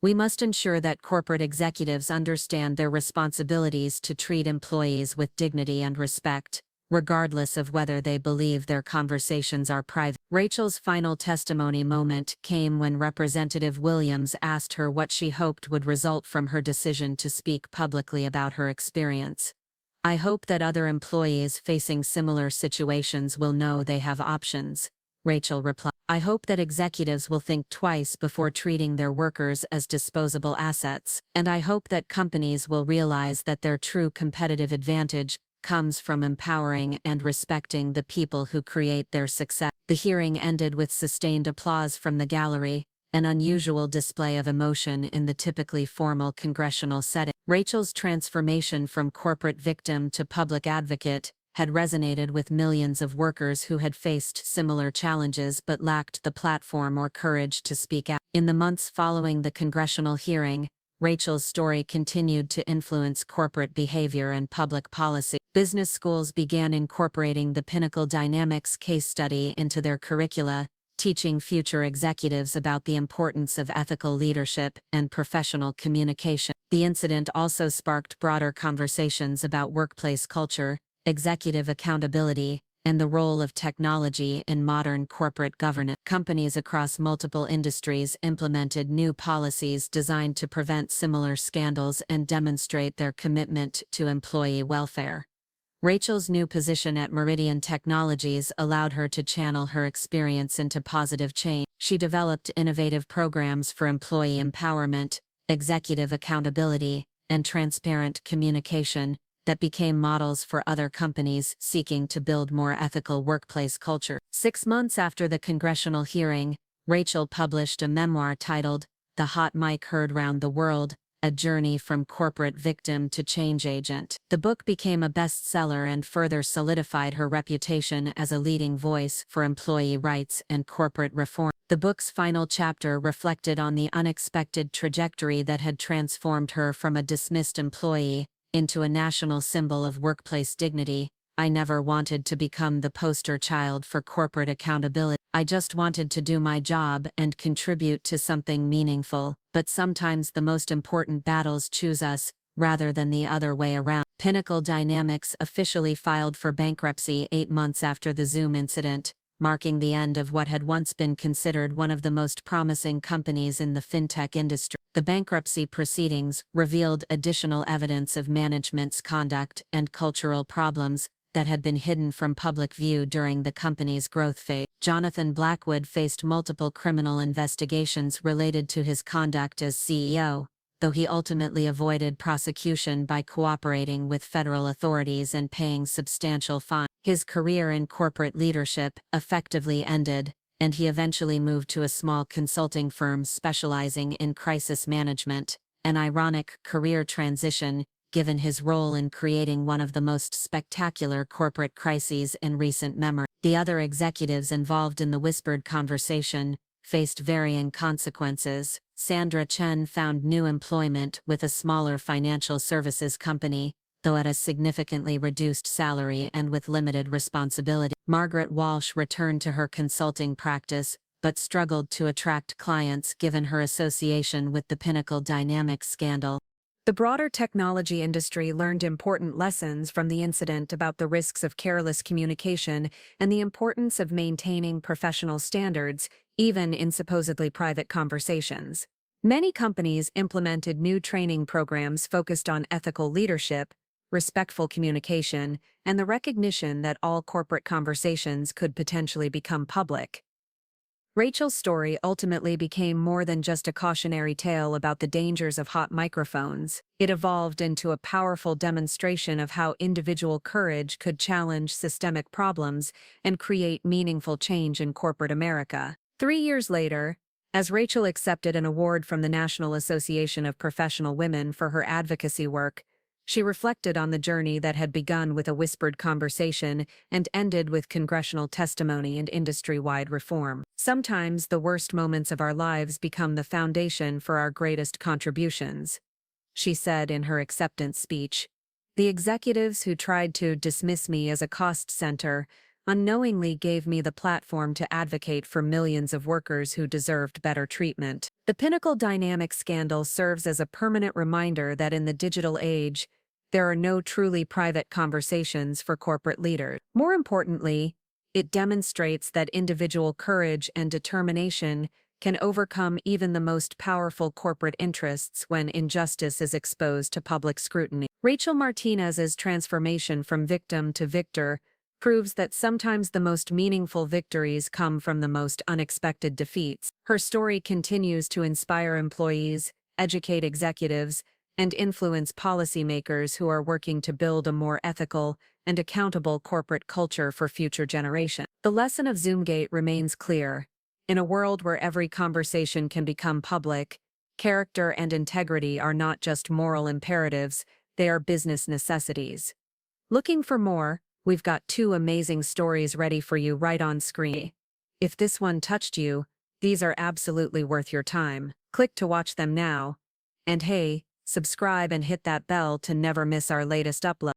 We must ensure that corporate executives understand their responsibilities to treat employees with dignity and respect, regardless of whether they believe their conversations are private. Rachel's final testimony moment came when Representative Williams asked her what she hoped would result from her decision to speak publicly about her experience. I hope that other employees facing similar situations will know they have options, Rachel replied. I hope that executives will think twice before treating their workers as disposable assets, and I hope that companies will realize that their true competitive advantage comes from empowering and respecting the people who create their success. The hearing ended with sustained applause from the gallery, an unusual display of emotion in the typically formal congressional setting. Rachel's transformation from corporate victim to public advocate had resonated with millions of workers who had faced similar challenges but lacked the platform or courage to speak out. In the months following the congressional hearing, Rachel's story continued to influence corporate behavior and public policy. Business schools began incorporating the Pinnacle Dynamics case study into their curricula, teaching future executives about the importance of ethical leadership and professional communication. The incident also sparked broader conversations about workplace culture, executive accountability, and the role of technology in modern corporate governance. Companies across multiple industries implemented new policies designed to prevent similar scandals and demonstrate their commitment to employee welfare. Rachel's new position at Meridian Technologies allowed her to channel her experience into positive change. She developed innovative programs for employee empowerment, executive accountability, and transparent communication that became models for other companies seeking to build more ethical workplace culture. 6 months after the congressional hearing, Rachel published a memoir titled The Hot Mic Heard Round the World: A Journey from Corporate Victim to Change Agent. The book became a bestseller and further solidified her reputation as a leading voice for employee rights and corporate reform. The book's final chapter reflected on the unexpected trajectory that had transformed her from a dismissed employee into a national symbol of workplace dignity. I never wanted to become the poster child for corporate accountability. I just wanted to do my job and contribute to something meaningful, but sometimes the most important battles choose us, rather than the other way around. Pinnacle Dynamics officially filed for bankruptcy 8 months after the Zoom incident, marking the end of what had once been considered one of the most promising companies in the fintech industry. The bankruptcy proceedings revealed additional evidence of management's conduct and cultural problems that had been hidden from public view during the company's growth phase. Jonathan Blackwood faced multiple criminal investigations related to his conduct as CEO, though he ultimately avoided prosecution by cooperating with federal authorities and paying substantial fines. His career in corporate leadership effectively ended, and he eventually moved to a small consulting firm specializing in crisis management, an ironic career transition given his role in creating one of the most spectacular corporate crises in recent memory. The other executives involved in the whispered conversation faced varying consequences. Sandra Chen found new employment with a smaller financial services company, though at a significantly reduced salary and with limited responsibility. Margaret Walsh returned to her consulting practice, but struggled to attract clients given her association with the Pinnacle Dynamics scandal. The broader technology industry learned important lessons from the incident about the risks of careless communication and the importance of maintaining professional standards, even in supposedly private conversations. Many companies implemented new training programs focused on ethical leadership, respectful communication, and the recognition that all corporate conversations could potentially become public. Rachel's story ultimately became more than just a cautionary tale about the dangers of hot microphones. It evolved into a powerful demonstration of how individual courage could challenge systemic problems and create meaningful change in corporate America. 3 years later, as Rachel accepted an award from the National Association of Professional Women for her advocacy work, she reflected on the journey that had begun with a whispered conversation and ended with congressional testimony and industry-wide reform. Sometimes the worst moments of our lives become the foundation for our greatest contributions. she said in her acceptance speech. The executives who tried to dismiss me as a cost center unknowingly gave me the platform to advocate for millions of workers who deserved better treatment. The Pinnacle Dynamics scandal serves as a permanent reminder that in the digital age, there are no truly private conversations for corporate leaders. More importantly, it demonstrates that individual courage and determination can overcome even the most powerful corporate interests when injustice is exposed to public scrutiny. Rachel Martinez's transformation from victim to victor proves that sometimes the most meaningful victories come from the most unexpected defeats. Her story continues to inspire employees, educate executives, and influence policymakers who are working to build a more ethical and accountable corporate culture for future generations. The lesson of Zoomgate remains clear. In a world where every conversation can become public, character and integrity are not just moral imperatives, they are business necessities. Looking for more? We've got 2 amazing stories ready for you right on screen. If this one touched you, these are absolutely worth your time. Click to watch them now. And hey, subscribe and hit that bell to never miss our latest upload.